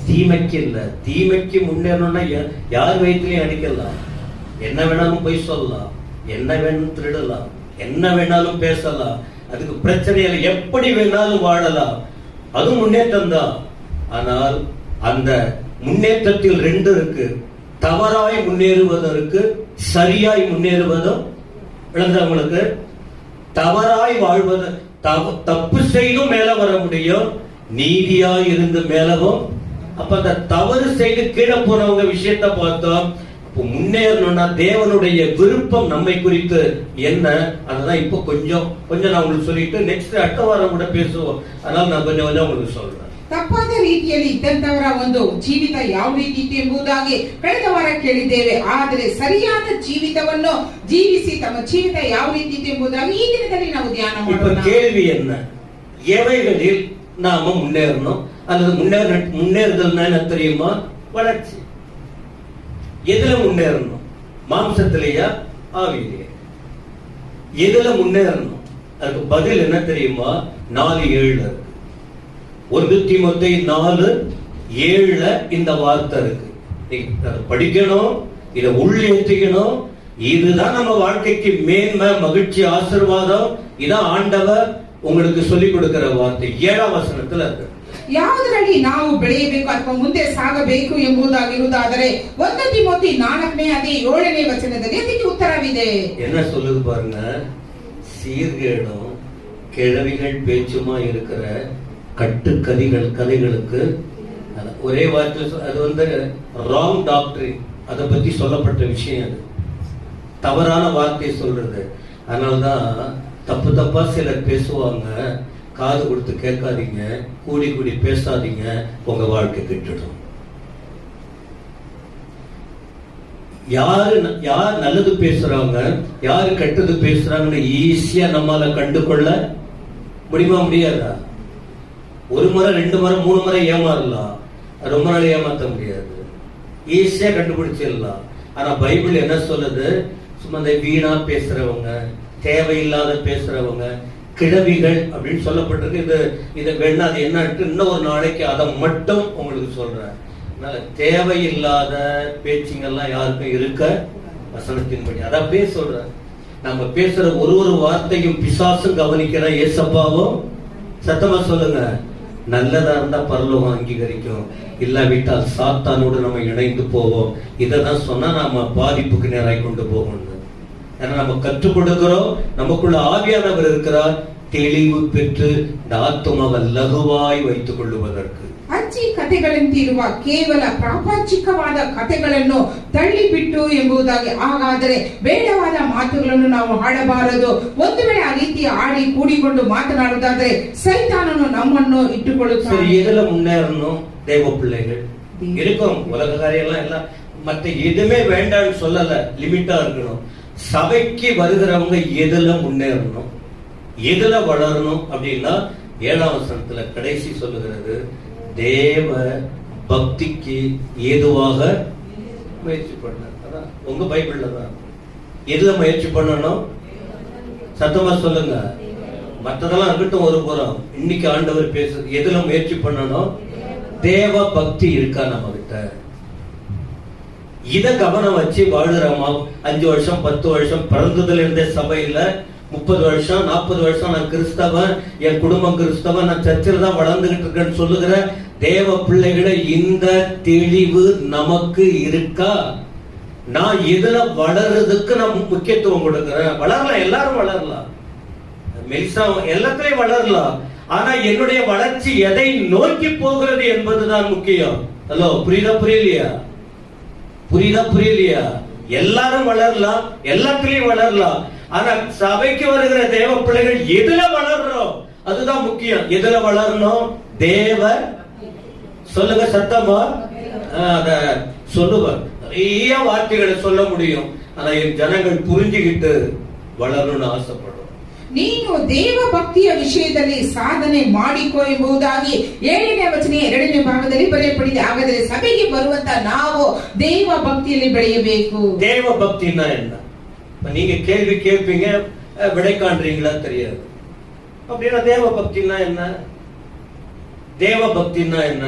தீமைக்கு இல்ல, தீமைக்கு முன்னேறணும்னா யார் வயிற்றுலயும் அடிக்கலாம், என்ன வேணாலும் போய் சொல்லலாம், என்ன வேணும் திருடலாம், என்ன வேணாலும் பேசலாம், அதுக்கு பிரச்சனை இல்லை, எப்படி வேணாலும் வாழலாம், அது முன்னேற்றம் தான். ஆனால் அந்த முன்னேற்றத்தில் ரெண்டு இருக்கு, தவறாய் முன்னேறுவதும் இருக்கு, சரியாய் முன்னேறுவதும். விளங்குறவங்களுக்கு தவறாய் வாழ்வது, தப்பு செய்தும் மேல வர முடியும், நீதியாய் இருந்து மேலவும். அப்ப அந்த தவறு செய்து கீழே போனவங்க விஷயத்தை பார்த்தோம். முன்னேறணும்னா தேவனுடைய விருப்பம் நம்மை குறித்து என்ன, அதுதான் இப்போ கொஞ்சம் நான் உங்களுக்கு சொல்லிட்டு நெக்ஸ்ட் அடுத்த வாரம் கூட பேசுவோம். அதனால நான் கொஞ்சம் உங்களுக்கு சொல்றேன். ತಪ್ಪಾದ ರೀತಿಯಲ್ಲಿ ಇದ್ದಂತವರ ಒಂದು ಜೀವಿತ ಯಾವ ರೀತಿ ಇತ್ತು ಎಂಬುದಾಗಿ ಕಳೆದ ವಾರ ಕೇಳಿದ್ದೇವೆ. ಆದರೆ ಸರಿಯಾದ ಜೀವಿತವನ್ನು ಜೀವಿಸಿ ತಮ್ಮ ಜೀವಿತ ಯಾವ ರೀತಿ ಇತ್ತು ಎಂಬುದಾಗಿ ಈ ದಿನದಲ್ಲಿ ನಾವು ಧ್ಯಾನ ಮಾಡೋಣ. கேள்வி என்ன, எவைகளில் நாம முன்னேறணும், அல்லது முன்னேறுதல் என்ன தெரியுமா? வளர்ச்சி. எதுல முன்னேறணும்? மாம்சத்திலேயா ஆவியிலேயா? எதுல முன்னேறணும்? அதுக்கு பதில் என்ன தெரியுமா? 4:7 இருக்கு. 1 தீமோத்தேயு 4:7 இந்த வார்த்தை இருக்கு. நீங்க படிக்கணும், இதை உள்ளேற்றிக்கணும். இதுதான் நம்ம வாழ்க்கைக்கு மேன்மை, மகிழ்ச்சி, ஆசீர்வாதம். இதான் ஆண்டவர் உங்களுக்கு சொல்லிக் கொடுக்கிற வார்த்தை. 7ஆம் வசனத்துல இருக்கு. ಯಾವುದರಲ್ಲಿ ನಾವು ಬೆಳೆಯಬೇಕು ಅಥವಾ ಮುಂದೆ ಸಾಗಬೇಕು ಎಂಬುದಾಗಿರುವುದಾದರೆ 1 ತಿಮೋಥಿ 4ನೇ ಅಧ್ಯಾಯ 7ನೇ ವಚನದಲ್ಲಿ ಅದಕ್ಕೆ ಉತ್ತರವಿದೆ. என்ன சொல்லுது பாருங்க, சீர்கேடும் கிழவிகள் பேச்சுமா இருக்கிற கதைகளுக்கு ஒரே வார்த்தை, அது ராங் டாக்டரின், அதை பத்தி சொல்லப்பட்ட விஷயம். அது தவறான வார்த்தை சொல்றது. அதனால்தான் தப்பா சிலர் பேசுவாங்க. காது கொடுத்து கேட்காதீங்க, கூடி பேசாதீங்க, உங்க வாழ்க்கை கெட்டுடும். யார் நல்லது பேசுறாங்க, யாரு கெட்டது பேசுறாங்கன்னு ஈஸியா நம்மால கண்டு கொள்ள முடியுமா? முடியாதா? 1 முறை 2 முறை 3 முறை ஏமாறலாம், ரொம்ப நாள் ஏமாத்த முடியாது, ஈஸியா கண்டுபிடிச்சிடலாம். ஆனா பைபிள் என்ன சொல்லுது? சும்மா இந்த வீணா பேசுறவங்க, தேவையில்லாத பேசுறவங்க, கிழவிகள் அப்படின்னு சொல்லப்பட்டிருக்கு. இதை வேணா அது என்ன இன்னும் ஒரு நாளைக்கு அதை மட்டும் உங்களுக்கு சொல்றேன். தேவையில்லாத பேச்சுங்கெல்லாம் யாருக்கும் இருக்க வசனத்தின்படி அதை அப்படியே சொல்றேன். நம்ம பேசுற ஒரு வார்த்தையும் பிசாசும் கவனிக்கிற ஏசப்பாவும். சத்தமா சொல்லுங்க. நல்லதா இருந்தா பரலோகம் அங்கீகரிக்கும், இல்லாவிட்டால் சாத்தானோடு நம்ம இணைந்து போவோம். இதான் சொன்னா நாம பாதிப்புக்கு நேராய் கொண்டு போகணும். ஏன்னா நம்ம கற்றுக் கொடுக்கிறோம், நமக்குள்ள ஆவியானவர் இருக்கிறார், தெளிவு பெற்று இந்த ஆத்துமாவை லகுவாய் வைத்துக் கொள்ளுவதற்கு. ಅಜ್ಜಿ ಕಥೆಗಳಂತಿರುವ ಕೇವಲ ಪ್ರಾಪಂಚಿಕವಾದ ಕಥೆಗಳನ್ನು ತಳ್ಳಿಬಿಟ್ಟು ಎಂಬುದಾಗಿ. ಹಾಗಾದರೆ ಬೇಡವಾದ ಮಾತುಗಳನ್ನು ನಾವು ಆಡಬಾರದು. ಒಂದು ವೇಳೆ ಆ ರೀತಿ ಆಡಿ ಕೂಡಿಕೊಂಡು ಮಾತನಾಡುವುದಾದ್ರೆ ಸೈತಾನನು ನಮ್ಮನ್ನು ಇಟ್ಟುಕೊಳ್ಳುತ್ತಾನೆ. எதுல முன்னேறணும்? தேவ பிள்ளைகள் இருக்கும். உலக காரியெல்லாம் எல்லாம் மற்ற எதுவுமே வேண்டாம்னு சொல்லல, லிமிட்டா இருக்கணும். சபைக்கு வருகிறவங்க எதுல முன்னேறணும், எதுல வளரணும் அப்படின்னா 7ஆம் வசனத்துல கடைசி சொல்லுகிறது, தேவ பக்திக்கு ஏதுவாக முயற்சி பண்ண. அதான் உங்க பைபிள்ல தான். எதுல முயற்சி பண்ணணும்? சத்தமா சொல்லுங்க. மற்றதெல்லாம் இருக்கட்டும் ஒரு புறம். இன்னைக்கு ஆண்டவர் பேசுறது எதுல முயற்சி பண்ணணும்? தேவ பக்தி இருக்கா நம்ம கிட்ட? இத கவனம் வச்சு வாழுறோமா? 5 வருஷம் 10 வருஷம் பிறந்ததுல இருந்தே சபையில 30 வருஷம் 40 வருஷம் நான் கிறிஸ்தவன், என் குடும்பம் கிறிஸ்தவன், நான் சர்ச்சில் தான் வளர்ந்துகிட்டு இருக்கேன்னு சொல்லுகிற தேவ பிள்ளைகளை இந்த தெளிவு நமக்கு இருக்கா? நான் எதுல வளர்றதுக்கு நான் முக்கியத்துவம் கொடுக்கிறேன். வளரலாம், எல்லாரும் வளரலாம், மெலிசா எல்லாத்திலையும் வளரலாம். ஆனா என்னுடைய வளர்ச்சி எதை நோக்கி போகிறது என்பதுதான் முக்கியம். ஹலோ, புரியலையா? எல்லாரும் வளரலாம், எல்லாத்திலையும் வளரலாம். ஆனா சபைக்கு வருகிற தேவ பிள்ளைகள் எதுல வளர்றோம் அதுதான் முக்கியம். எதுல வளரணும்? தேவ சொல்லுங்க சத்தமா. அத சொல்லுவார், நிறைய வார்த்தைகளை சொல்ல முடியும். ஆனா என் ஜனங்கள் புரிஞ்சுக்கிட்டு வளரணும்னு ஆசைப்படுறோம். ನೀನು ದೇವ ಭಕ್ತಿಯ ವಿಷಯದಲ್ಲಿ ಸಾಧನೆ ಮಾಡಿಕೋ ಎಂಬುದಾಗಿ 7ನೇ ವಚನ 2ನೇ ಭಾಗದಲ್ಲಿ ಬರೆಯಲ್ಪಟ್ಟಿದೆ. ಹಾಗಾದರೆ ಸಭೆಗೆ ಬರುವಂತ ನಾವು ದೇವ ಭಕ್ತಿಯಲ್ಲಿ ಬೆಳೆಯಬೇಕು. தேவ பக்தினா என்ன? நீங்க கேள்வி கேட்பீங்க, விடை காண்றீங்களா தெரியாது. அப்படின்னா தேவ பக்தினா என்ன? தேவ பக்தின்னா என்ன?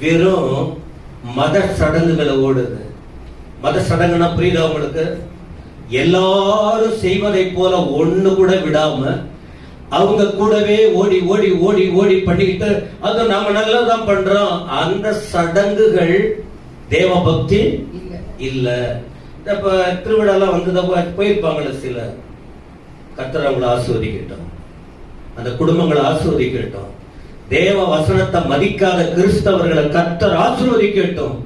வெறும் மத சடங்குகளை ஓடுது. மத சடங்குனா புரியுதா உங்களுக்கு? எல்லாரும் செய்வதை போல ஒண்ணு கூட விடாம அவங்க கூடவே ஓடி ஓடி ஓடி ஓடி பண்ணிக்கிட்டு அது நாம நல்லதான் பண்றோம். அந்த சடங்குகள் தேவ பக்தி இல்ல. இப்ப திருவிழாலாம் வந்து போயிருப்பாங்களே சில, கர்த்தர் அவங்களை ஆசீர்வதிக்கட்டும், அந்த குடும்பங்களை ஆசீர்வதிக்கட்டும். தேவ வசனத்தை மதிக்காத கிறிஸ்தவர்களை கர்த்தர் ஆசீர்வதிக்கட்டும்.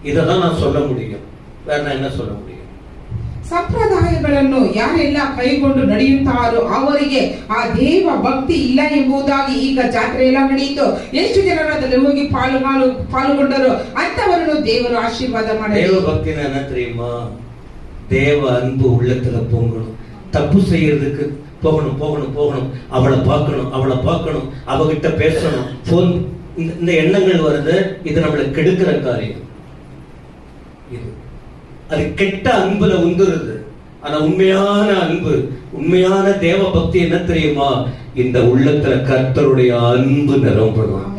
இததான் நான் சொல்ல முடியும். வேற நான் என்ன சொல்ல முடியும்? ಸಂಪ್ರದಾಯಗಳನ್ನು ಯಾರೆಲ್ಲ ಕೈಗೊಂಡು ನಡೆಯುತ್ತಾರೋ ಅವರಿಗೆ ಆ ದೇವ ಭಕ್ತಿ ಇಲ್ಲ ಎಂಬುದಾಗಿ ಈಗ ಜಾತ್ರೆ ಎಲ್ಲ ನಡೆಯಿತು. ಎಷ್ಟು ಜನರು ಅದರಲ್ಲಿ ಹೋಗಿ ಪಾಲ್ಗೊಂಡರು ಅಂತವರನ್ನು ದೇವರು ಆಶೀರ್ವಾದ ಮಾಡಿ. தேவ பக்தினா என்ன தெரியுமா? தேவ அன்பு உள்ளத்துல பொங்கணும். தப்பு செய்யறதுக்கு போகணும் போகணும் போகணும், அவளை பார்க்கணும், அவகிட்ட பேசணும், போன், இந்த எண்ணங்கள் வருது. இது நம்மளை கெடுக்கிற காரியம். இது அது கெட்ட அன்புல உந்துருது. ஆனா உண்மையான அன்பு, உண்மையான தேவ பக்தி என்ன தெரியுமா? இந்த உள்ளத்துல கர்த்தருடைய அன்பு நிரம்பணும்.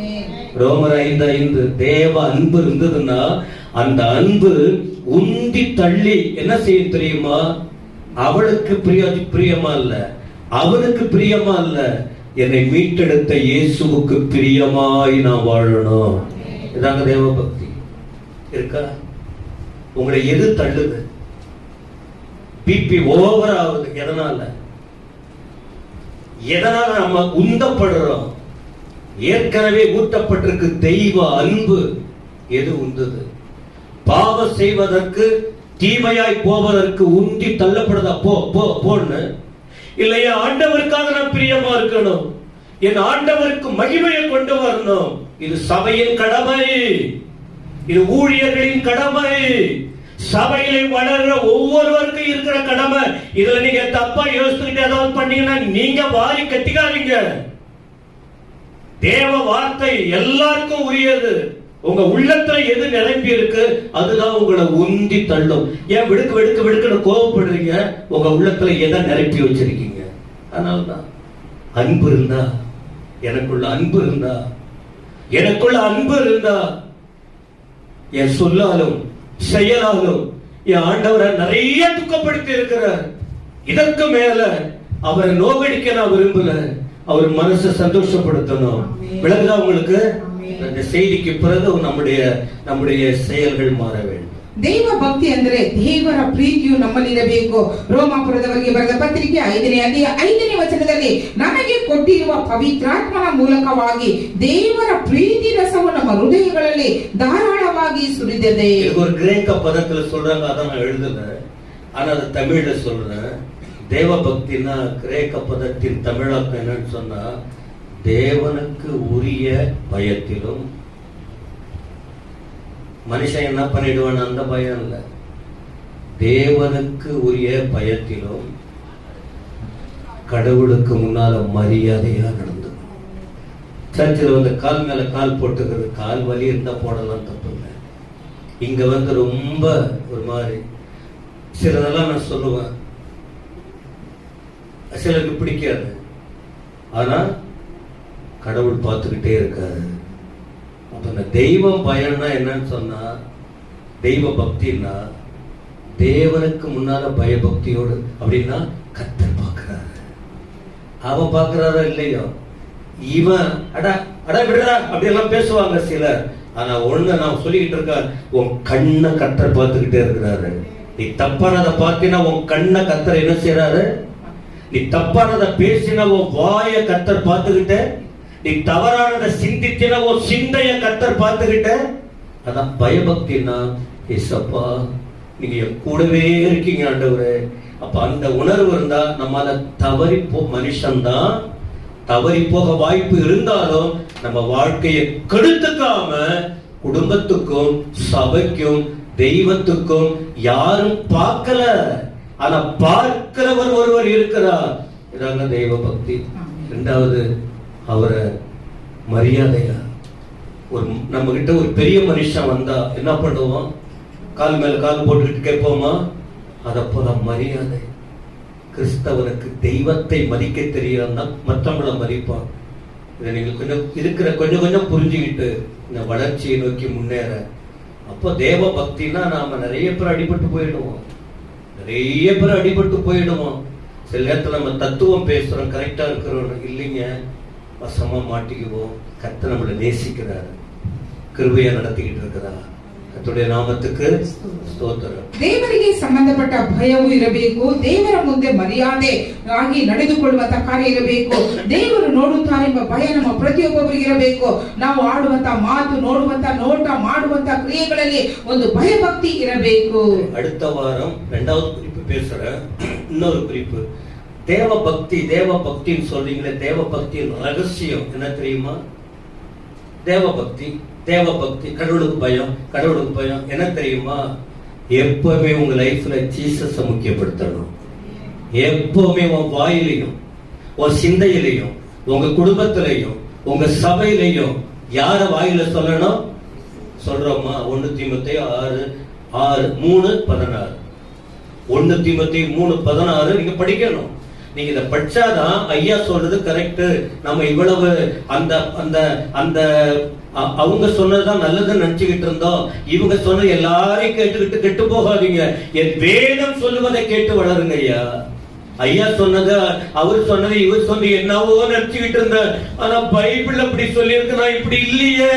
ரோமர் 5:5 தேவ அன்பு இருந்ததுன்னா அந்த அன்பு உந்தி தள்ளி என்ன செய்யும் தெரியுமா? அவளுக்கு பிரியமா இல்ல, அவனுக்கு பிரியமா இல்ல, என்னை மீட்டெடுத்த இயேசுவுக்கு பிரியமாய் நான் வாழணும். இதாங்க தேவ பக்தி. இருக்கா? உங்களை எது தள்ளுது? பிபி ஓவர் ஆகுது. எதனால நம்ம உந்தப்படுறோம்? ஏற்கனவே ஊட்டப்பட்டிருக்கு தெய்வ அன்பு. எது உந்தது? பாவம் செய்வதற்கு, தீமையாய் போவதற்கு உந்தி தள்ளப்படுதா? போன்னு இல்லையா? ஆண்டவருக்காக நான் பிரியமா இருக்கணும், என் ஆண்டவருக்கு மகிமையை கொண்டு வரணும். இது சபையின் கடமை, இது ஊழியர்களின் கடமை, சபையிலே வளர்ற ஒவ்வொருவருக்கும் இருக்கிற கடமை. இதுல நீங்க தப்பா யோசிச்சுக்கிட்டு ஏதாவது பண்ணீங்கன்னா நீங்க வாரி கட்டிக்காதீங்க. தேவ வார்த்தை எல்லாருக்கும் உரியது. உங்க உள்ளத்துல எது நிரம்பி இருக்கு அதுதான் உங்களை உந்தி தள்ளும். ஏன் வெடுக்குன்னு கோவப்படுறீங்க? உங்க உள்ளத்துல எதை நிரப்பி வச்சிருக்கீங்க? அதனால்தான் அன்பு இருந்தா, எனக்குள்ள அன்பு இருந்தா என் சொல்லாலும் செயலாலும் என் ஆண்டவரை நிறைய துக்கப்படுத்தி இருக்கிறார். இதற்கு மேல அவரை நோகடிக்க நான் விரும்பல, அவர் மனசை சந்தோஷப்படுத்தணும். விளங்குதா உங்களுக்கு? இந்த செய்திக்கு பிறகு நம்முடைய செயல்கள் மாற வேண்டும். ದೇವ ಭಕ್ತಿ ಅಂದ್ರೆ ದೇವರ ಪ್ರೀತಿಯು ನಮ್ಮಲ್ಲಿರಬೇಕು. ರೋಮಾಪುರದವರಿಗೆ ಬರೆದ ಪತ್ರಿಕೆ 5ನೇ ಅಧ್ಯಾಯ 5ನೇ ವಚನದಲ್ಲಿ ನಮಗೆ ಕೊಟ್ಟಿರುವ ಪವಿತ್ರಾತ್ಮನ ಮೂಲಕವಾಗಿ ದೇವರ ಪ್ರೀತಿ ರಸವು ನಮ್ಮ ಹೃದಯಗಳಲ್ಲಿ ಧಾರಾಳವಾಗಿ ಸುರಿದಿದೆ. ஒரு கிரேக்க பதத்துல சொல்றாங்க, அத நான் எழுதல, ஆனா அது தமிழ்ல சொல்றேன். தேவ பக்தினா கிரேக்க பதத்தின் தமிழாக்கம் என்னன்னு சொன்னா, தேவனுக்கு உரிய பயத்திலும். மனுஷன் என்ன பண்ணிடுவான் அந்த பயம் இல்ல, தேவனுக்கு உரிய பயத்திலும் கடவுளுக்கு முன்னால மரியாதையா நடந்து. சர்ச்சில் வந்து கால் மேல கால் போட்டுக்கிறது, கால் வலி இருந்தா போடலாம், தப்பு இல்லை. இங்க வந்து ரொம்ப ஒரு மாதிரி சிலதெல்லாம் நான் சொல்லுவேன், சிலருக்கு பிடிக்காது. ஆனா கடவுள் பார்த்துக்கிட்டே இருக்காரு. அப்ப இந்த தெய்வம் பயம்னா என்னன்னு சொன்னா, தெய்வ பக்தின்னா தேவனுக்கு முன்னால பயபக்தியோடு. அப்படின்னா கர்த்தர் பார்க்கிறாரு, அவ பார்க்கிறாரா இல்லையோ, இவன் அடா விடுறா அப்படி எல்லாம் பேசுவாங்க சிலர். ஆனா ஒண்ணு நான் சொல்லிக்கிட்டு இருக்கேன், உன் கண்ணை கர்த்தர் பார்த்துக்கிட்டே இருக்கிறாரு. நீ தப்பானதை பார்த்தினா உன் கண்ணை கர்த்தர் என்ன செய்யறாரு? நீ தப்பானதை பேசினா உன் வாய கர்த்தர் பார்த்துக்கிட்ட, நீ தவறானதை சிந்தித்தினா உன் சிந்தைய கர்த்தர் பார்த்துக்கிட்ட. அதான் பயபக்தினா, ஏசப்பா நீங்க கூடவே இருக்கீங்க ஆண்டவரே. அப்ப அந்த உணர்வு இருந்தா நம்மால தவறி மனுஷன்தான் தவறி போக வாய்ப்பு இருந்தாலும் நம்ம வாழ்க்கையை கெடுத்துக்காம குடும்பத்துக்கும் சபைக்கும் தெய்வத்துக்கும் யாரும் பார்க்கல, ஆனா பார்க்கிறவர் ஒருவர் இருக்கிறார். இதாங்க தெய்வ பக்தி. இரண்டாவது, அவரை மரியாதையா. ஒரு நம்ம கிட்ட ஒரு பெரிய மனுஷன் வந்தா என்ன பண்ணுவோம்? கால் மேல கால் போட்டுக்கிட்டு கேட்போமா? அத போல மரியாதை. கிறிஸ்தவனுக்கு தெய்வத்தை மதிக்க தெரியாதுன்னா மற்றவங்களை மதிப்பான். இதை நீங்க கொஞ்சம் கொஞ்சம் புரிஞ்சுக்கிட்டு இந்த வளர்ச்சியை நோக்கி முன்னேற. அப்போ தேவ பக்தினா நாம நிறைய பேர் அடிபட்டு போயிடுவோம். சில நேரத்தில் நம்ம தத்துவம் பேசுறோம், கரெக்டா இருக்கிறோம், இல்லைங்க வசமா மாட்டிக்குவோம். கர்த்தர் நம்மளை நேசிக்கிறாரு, கிருபையா நடத்திக்கிட்டு இருக்கிறார். ಕರ್ತುடைய ನಾಮಕ್ಕೆ ಸ್ತೋತ್ರ. ದೇವರಿಗೆ ಸಂಬಂಧಪಟ್ಟ ಭಯವು ಇರಬೇಕು. ದೇವರ ಮುಂದೆ ಮರ್ಯಾದೆ ಆಗಿ ನಡೆದುಕೊಳ್ಳುವಂತ ಕಾರ್ಯ ಇರಬೇಕು. ದೇವರು ನೋಡುತ್ತಾರೆ ಎಂಬ ಭಯ ನಮ್ಮ ಪ್ರತಿಯೊಬ್ಬರಿಗೆ ಇರಬೇಕು. ನಾವು ಆಡುವಂತ ಮಾತು, ನೋಡುವಂತ ನೋಟ, ಮಾಡುವಂತ ಕ್ರಿಯೆಗಳಲ್ಲಿ ಒಂದು ಭಯಭಕ್ತಿ ಇರಬೇಕು. அடுத்த வாரம் இரண்டாவது குறிப்பு பேசுறேன். இன்னொரு குறிப்பு, தேவ பக்தின்னு சொல்றீங்களே, தேவ பக்தியின் ரகசியம் என்ன தெரியுமா? தேவ பக்தி கடவுளுக்கு பயம் என்ன தெரியுமா? எப்பவுமே உங்க லைஃப்ல ஜீசஸ முக்கியப்படுத்தணும். எப்பவுமே உன் வாயிலையும், உன் சிந்தையிலையும், உங்க குடும்பத்திலையும், உங்க சபையிலையும் யார வாயில சொல்லணும்? சொல்றோமா? 1 தீமோத்தேயு 3:16 1 தீமோத்தேயு 3:16 நீங்க படிக்கணும். நீங்க இத படிச்சாதான் ஐயா சொல்றது கரெக்ட். நம்ம இவ்வளவு அந்த அந்த அந்த அவங்க சொன்னதுதான் நல்லதுன்னு நினைச்சுக்கிட்டு இருந்தோம். இவங்க சொன்னது எல்லாரையும் கேட்டுக்கிட்டு கெட்டு போகாதீங்க. என் வேதம் சொல்லுவதை கேட்டு வளருங்க ஐயா. ஐயா சொன்னது, அவர் சொன்னது, இவர் சொன்னது என்னவோ நினைச்சுக்கிட்டு இருந்த. ஆனா பைபிள் அப்படி சொல்லி இருக்கு, நான் இப்படி இல்லையே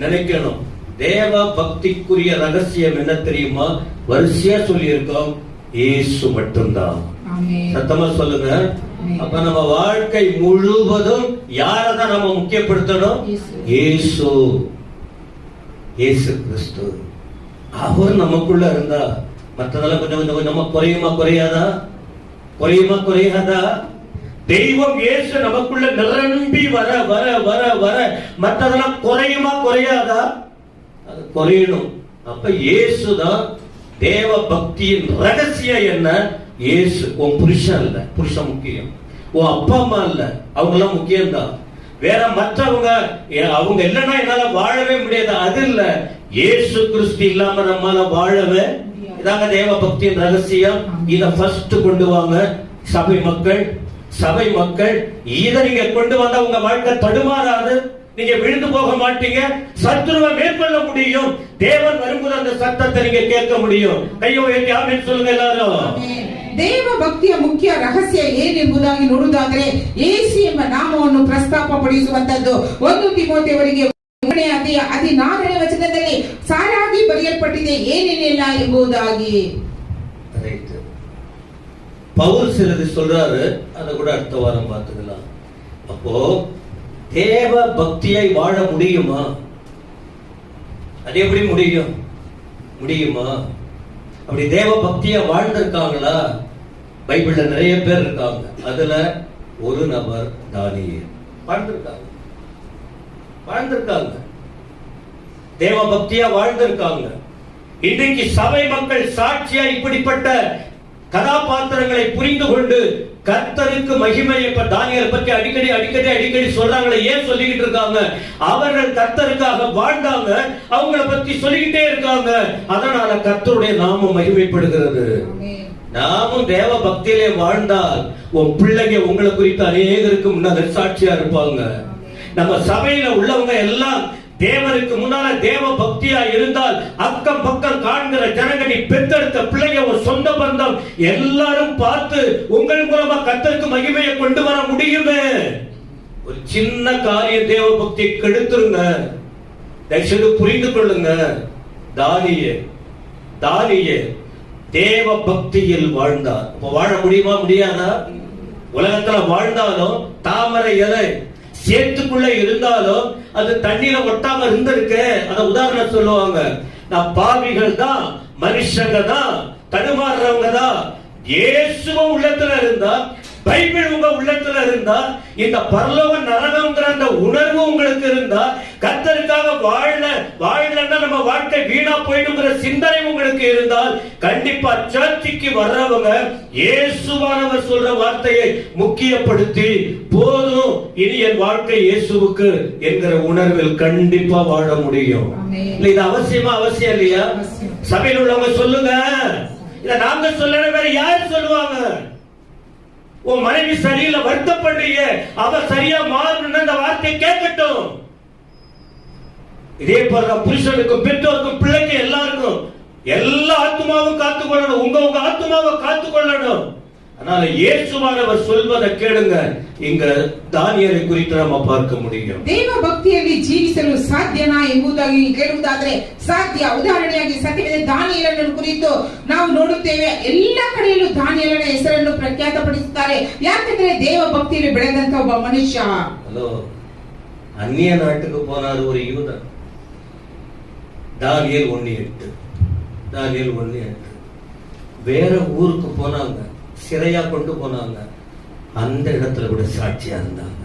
நினைக்கணும். தேவ பக்திக்குரிய ரகசியம் என்ன தெரியுமா? வரிசையா சொல்லி இருக்கோம், இயேசு மட்டும்தான். சத்தமா சொல்லுங்க. அப்ப நம்ம வாழ்க்கை முழுவதும் யாரதான் நம்ம முக்கியப்படுத்தணும்? இயேசு கிறிஸ்து. அவர் நமக்குள்ள இருந்தா மற்றதெல்லாம் கொஞ்சம் கொஞ்சமா குறையாதா? தெய்வம் இயேசு நமக்குள்ள நிரம்பி வர வர வர வர மற்றதெல்லாம் குறையாதா? அது குறையணும். அப்ப இயேசுதான் தேவ பக்தியின் ரகசியம். என்ன? இயேசு. உன் புருஷன் இல்ல, புருஷன் முக்கியம். உன் அப்பா அம்மா இல்ல, அவங்க எல்லாம் முக்கியம்தான். வேற மற்றவங்க அவங்க இல்லைன்னா என்னால வாழவே முடியாது, அது இல்ல. இயேசு கிறிஸ்து இல்லாம நம்மால வாழவே. இதாங்க தேவ பக்தியின் ரகசியம். இத ஃபர்ஸ்ட் கொண்டு வாங்க சபை மக்கள். இத நீங்க கொண்டு வந்தா உங்க வாழ்க்கை தடுமாறாது. நீங்க விழுந்து போக மாட்டீங்க. சத்துருவை மேற்கொள்ள முடியும். தேவன் வரும்போது அந்த சத்தத்தை நீங்க கேட்க முடியும். கையோ ஏற்றி ஆமென் சொல்லுங்க எல்லாரும். ದೇವ ಭಕ್ತಿಯ ಮುಖ್ಯ ರಹಸ್ಯ ಏನೆಂಬುದಾಗಿ ನೋಡುವುದಾದರೆ, ಯೇಸು ಎಂಬ ನಾಮವನ್ನು ಪ್ರಸ್ತಾಪಪಡಿಸುವಂತದ್ದು 1 ತಿಮೋಥೆಯವರಿಗೆ 14ನೇ ವಚನದಲ್ಲಿ ಸಾರಾಗಿ ಬರೆಯಲ್ಪಟ್ಟಿದೆ ಏನೇನೆಲ್ಲ ಎಂಬುದಾಗಿ. பவுல் சிலது சொல்றாரு, அதை கூட அடுத்த வாரம் பார்த்துக்கலாம். அப்போ தேவ பக்தியை வாழ முடியுமா? அது எப்படி முடியுமா? அப்படி தேவ பக்தியா வாழ்ந்திருக்காங்களா? பைபிள்ல நிறைய பேர் இருக்காங்க. அதுல ஒரு நபர் தானியேல். வாழ்ந்திருக்காங்க, தேவ பக்தியா வாழ்ந்திருக்காங்க. இன்றைக்கு சபை மக்கள் சாட்சியா இப்படிப்பட்ட கதாபாத்திரங்களை புரிந்து கொண்டு கர்த்தருக்கு மகிமை. இப்ப தானியேல் பற்றி அடிக்கடி சொல்றாங்களே, ஏன் சொல்லிக்கிட்டு இருக்காங்க? அவர்கள் கர்த்தருக்காக வாழ்ந்தாங்க, அவங்கள பத்தி சொல்லிக்கிட்டே இருக்காங்க. அதனால கர்த்தருடைய நாமம் மகிமைப்படுகிறது. நாமும் தேவ பக்தியிலே வாழ்ந்தால் உன் பிள்ளைங்க உங்களை குறித்து அநேகருக்கு முன்னாடி சாட்சியா இருப்பாங்க. நம்ம சபையில உள்ளவங்க எல்லாம் தேவனுக்கு முன்னால தேவ பக்தியா இருந்தால் அக்கம் பக்கம் காண்கிற ஜனங்க, நீ பெற்றெடுத்த பிள்ளைங்க, ஒரு சொந்த பந்தம் எல்லாரும் பார்த்து உங்கள் மூலமா கர்த்தருக்கு மகிமையை கொண்டு வர முடியுமே. ஒரு சின்ன காரிய தேவ பக்தி கெடுத்துருங்க. தயவுசெய்து புரிந்து கொள்ளுங்க. தானியேல் தேவ பக்தியில் வாழ்ந்தார். வாழ முடியுமா? முடியாதா? உலகத்துல வாழ்ந்தாலும் தாமரை இலை சேத்துக்குள்ள இருந்தாலும் அது தண்ணீர ஒட்டாம இருந்திருக்கு. அத உதாரணம் சொல்லுவாங்க. நான் பாவிகள் தான், மனுஷங்க தான், தடுமாறுறவங்க தான். இயேசுவும் உள்ளத்துல இருந்தா, பைபிள் உங்க உள்ளத்துல இருந்தா, இந்த பரலோக நரகம்ங்கிற அந்த உணர்வு உங்களுக்கு இருந்தா, கர்த்தருக்காக வாழலன்னா நம்ம வாழ்க்கை வீணா போயிடுங்கிற சிந்தனை உங்களுக்கு இருந்தால், கண்டிப்பா சர்ச்சுக்கு வர்றவங்க இயேசுவானவர் சொல்ற வார்த்தையை முக்கியப்படுத்தி, போதும் இனி என் வாழ்க்கை இயேசுவுக்கு என்கிற உணர்வில் கண்டிப்பா வாழ முடியும். இது அவசியம் இல்லையா? சபையில் உள்ளவங்க சொல்லுங்க. இத நாங்க சொல்லணும், வேற யாரு சொல்லுவாங்க? உன் மனைவி சரியில்லை, வருத்தப்படுறீங்க, அவ சரியா மாறணும்னு அந்த வார்த்தையை கேட்கட்டும். இதே போல புருஷனுக்கும் பெற்றோருக்கும் பிள்ளைக்கும் எல்லாருக்கும் எல்லா ஆத்மாவும் காத்துக்கொள்ளணும். உங்க ஆத்மாவை காத்துக்கொள்ளணும். அதனால இயேசுவானவர் சொல்வதை கேளுங்க. இங்க தானியேலை குறித்து நம்ம பார்க்க முடியும். ದೇವ ಭಕ್ತಿಯಲ್ಲಿ ಜೀವಿಸಲು ಸಾಧ್ಯನಾ ಎಂಬುದಾಗಿ ಕೇಳುವುದಾದರೆ ಸಾಧ್ಯ. ಉದಾಹರಣೆಯಾಗಿ ಸತ್ಯವೇದ ದಾನಿಯೇಲನನ್ನು ಕುರಿತು ನಾವು ನೋಡುತ್ತೇವೆ. ಎಲ್ಲ ಕಡೆಯಲ್ಲೂ ದಾನಿಯೇಲನ ಹೆಸರನ್ನು ಪ್ರಖ್ಯಾತಪಡಿಸುತ್ತಾರೆ. ಯಾಕೆಂದ್ರೆ ದೇವ ಭಕ್ತಿಯಲ್ಲಿ ಬೆಳೆದಂತ ಒಬ್ಬ ಮನುಷ್ಯ. ஹலோ, அந்நிய நாட்டுக்கு போனார் ஒரு யூதன். தானியேல் 1:8 வேற ஊருக்கு போனாங்க, சிறையா கொண்டு போனாங்க. அந்த இடத்துல கூட சாட்சியா இருந்தாங்க.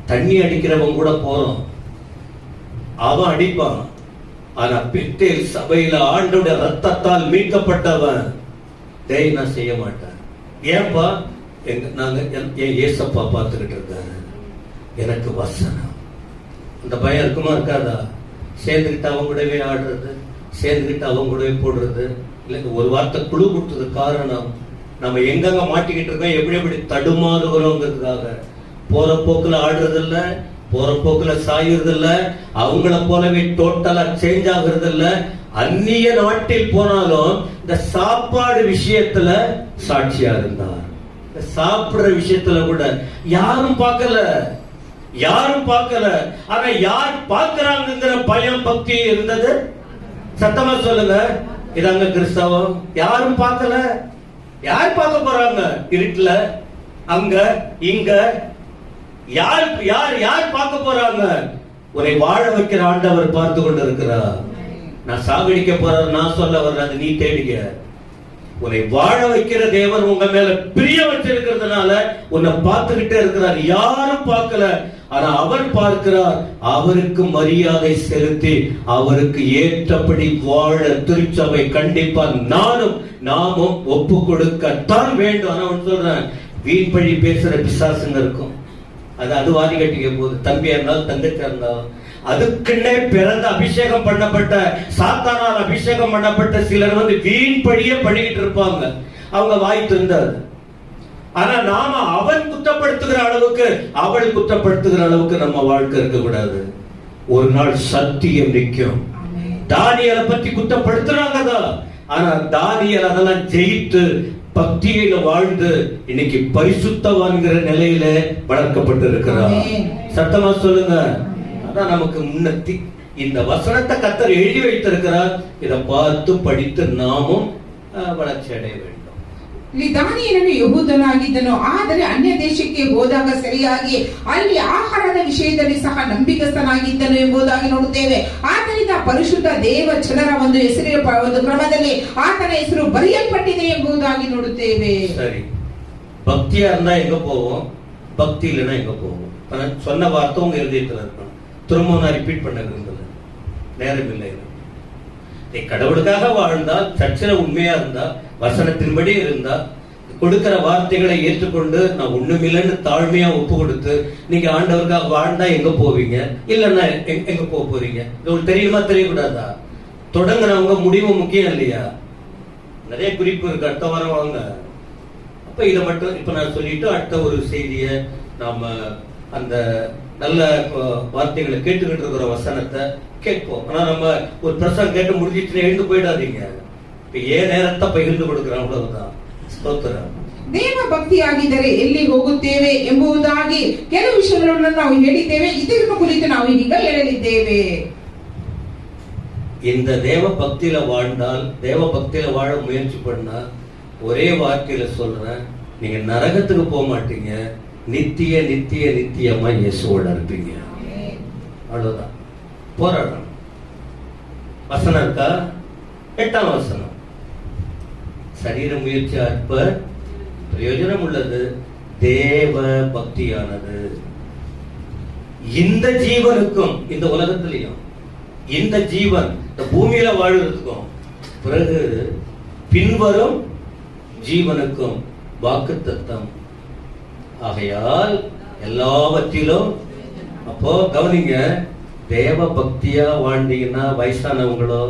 தண்ணி அடிக்கிறவன் கூட போறோம், அவன் அடிப்பான். ஆனா பெத்தேல் சபையில ஆண்டோட ரத்தத்தால் மீட்கப்பட்டவன் தைரியம் செய்ய மாட்டான். ஏன்பா? நாங்க என் ஏசப்பா பார்த்துக்கிட்டு இருக்காரு, எனக்கு வசனம். அந்த பயம் இருக்குமா இருக்காதா? சேர்ந்துக்கிட்டு அவங்க கூடவே ஆடுறது, சேர்ந்துக்கிட்டு அவங்க கூடவே போடுறது. இல்லை, ஒரு வார்த்தை குழு கொடுத்தது காரணம் நம்ம எங்கெங்க மாட்டிக்கிட்டு இருக்கோம், எப்படி தடுமாறுகிறோங்கிறதுக்காக. போற போக்குல ஆடுறது இல்ல, போற போக்குல சாயுறது இல்ல, அவங்கள போலவே டோட்டலா சேஞ்ச் ஆகுறது இல்ல. அந்நிய நாட்டில் போனாலும் இந்த சாப்பாடு விஷயத்துல சாட்சியா இருந்தார். இந்த சாப்பிடுற விஷயத்துல கூட யாரும் பார்க்கல. ஆனா யார் பார்க்கிறாங்கிற பயம் பக்தி இருந்தது. சத்தமா சொல்லுங்க, இதாங்க கிறிஸ்தவம். யாரும் பார்க்கல. யார் பார்க்க போறாங்க? இருட்டுல அங்க இங்க யார் பார்க்க போறாங்க? உன்னை வாழ வைக்கிற ஆண்டவர் பார்த்து கொண்டு இருக்கிறார். நான் சாகடிக்க போறார் நான் சொல்ல வர்ற, அது நீ தேடிக்க. உன்னை வாழ வைக்கிற தேவன் உங்க மேல பிரிய வச்சிருக்கிறதுனால உன்னை பார்த்துக்கிட்டே இருக்கிறார். யாரும் பார்க்கல, ஆனா அவர் பார்க்கிறார். அவருக்கு மரியாதை செலுத்தி அவருக்கு ஏற்றபடி வாழ திருச்சபை கண்டிப்பா நாமும் ஒப்பு கொடுக்கத்தான் வேண்டும். ஆனா அவன் சொல்றேன், வீண் பழி பேசுற பிசாசுங்க இருக்கும். அது வாதி கட்டிக்க போகுது. தம்பியா இருந்தாலும் தங்கச்சியா இருந்தாலும் அதுக்குன்னே பிறந்த அபிஷேகம் பண்ணப்பட்ட, சாத்தானால் அபிஷேகம் பண்ணப்பட்ட சிலர் வீண் பழியே பண்ணிக்கிட்டு இருப்பாங்க. அவங்க வாய் திறந்தாது. ஆனா நாம அவன் குற்றப்படுத்துகிற அளவுக்கு, அவள் குற்றப்படுத்துகிற அளவுக்கு நம்ம வாழ்க்கை இருக்க கூடாது. ஒரு நாள் சத்தியம் நிற்கும். தானியேலை பத்தி குற்றப்படுத்துறாங்கதான், ஆனா தானியேல் அதெல்லாம் ஜெயித்து பக்தியில வாழ்ந்து இன்னைக்கு பரிசுத்தவான்கிற நிலையில வளர்க்கப்பட்டு இருக்கிறார். சத்தமா சொல்லுங்க. அதான் நமக்கு முன்னத்தி இந்த வசனத்தை கர்த்தர் எழுதி வைத்திருக்கிறார். இதை பார்த்து படித்து நாமும் வளர்ச்சி அடைய வேண்டும். ಇಲ್ಲಿ ದಾನಿಯೇಲನು ಯಹೂದನಾಗಿದ್ದನು, ಆದರೆ ಅನ್ಯ ದೇಶಕ್ಕೆ ಹೋದಾಗ ಸರಿಯಾಗಿ ಅಲ್ಲಿ ಆಹಾರದ ವಿಷಯದಲ್ಲಿ ಸಹ ನಂಬಿಕಸ್ಥನಾಗಿದ್ದನು ಎಂಬುದಾಗಿ ನೋಡುತ್ತೇವೆ. ಆದ್ದರಿಂದ ಪರಿಶುದ್ಧ ದೇವ ಜನರ ಒಂದು ಹೆಸರಿನ ಒಂದು ಕ್ರಮದಲ್ಲಿ ಆತನ ಹೆಸರು ಬರೆಯಲ್ಪಟ್ಟಿದೆ ಎಂಬುದಾಗಿ ನೋಡುತ್ತೇವೆ. சரி, பக்தியா இருந்தா எங்க போவோம், பக்தி இல்லைன்னா எங்க போவோம்? சொன்ன வார்த்தை உங்க இருதயத்துல இருக்கணும். திரும்ப நான் ரிப்பீட் பண்ண விரும்பல, நேரம் இல்லை. கடவுளுக்காக வாழ்ந்தால், சர்ச்சில் உண்மையா இருந்தா, வசனத்தின்படி இருந்தா, கொடுக்கிற வார்த்தைகளை ஏற்றுக்கொண்டு நான் ஒண்ணுமில்லைன்னு தாழ்மையா ஒப்பு கொடுத்து நீங்க ஆண்டவருக்காக வாழ்ந்தா எங்க போவீங்க? இல்லன்னா எங்க போக போறீங்க? உங்களுக்கு தெரியுமா தெரியக்கூடாதா? தொடங்குறவங்க முடிவு முக்கியம் இல்லையா? நிறைய குறிப்பு இருக்கு, அடுத்த வாரம் வாங்க. அப்ப இதை மட்டும் இப்ப நான் சொல்லிட்டு அடுத்த ஒரு செய்திய நாம அந்த நல்ல வார்த்தைகளை கேட்டுக்கிட்டு இருக்கிற வசனத்தை கேட்போம். ஆனா நம்ம ஒரு பிரசங்கம் கேட்டு முடிஞ்சிட்டு எழுந்து போயிடாதீங்க. இப்ப ஏன் நேரத்தை பகிர்ந்து கொடுக்கிறோம், அவ்வளவுதான். ಸ್ತೋತ್ರ. ದೇವ ಭಕ್ತಿಯಾಗಿದ್ದರೆ ಎಲ್ಲಿ ಹೋಗುತ್ತೇವೆ ಎಂಬುದಾಗಿ ಕೆಲವು ವಿಷಯಗಳನ್ನು ನಾವು ಹೇಳಿದ್ದೇವೆ. ಇದರ ಕುರಿತು ನಾವು ಈಗ ಹೇಳಲಿದ್ದೇವೆ. இந்த தேவ பக்தியில வாழ்ந்தால், தேவ பக்தியில வாழ முயற்சி பண்ணா, ஒரே வார்த்தையில சொல்றேன், நீங்க நரகத்துக்கு போக மாட்டீங்க, நித்திய நித்திய நித்தியமா இயேசுவோட இருப்பீங்க. அவ்வளவுதான். போராடணும். வசனம் இருக்கா? 8ஆம் வசனம். சரீர முயற்சி அற்ப, பிரயோஜனம் உள்ளது தேவ பக்தியானது. இந்த ஜீவனுக்கும், இந்த உலகத்திலையும், இந்த ஜீவன் இந்த பூமியில வாழ்றதுக்கும் பிறகு பின்வரும் ஜீவனுக்கும் வாக்குத்தத்தம். ஆகையால் எல்லாவற்றிலும், அப்போ கவனிங்க, தேவ பக்தியா வாழ்ந்தீங்கன்னா வயசானவங்களோ,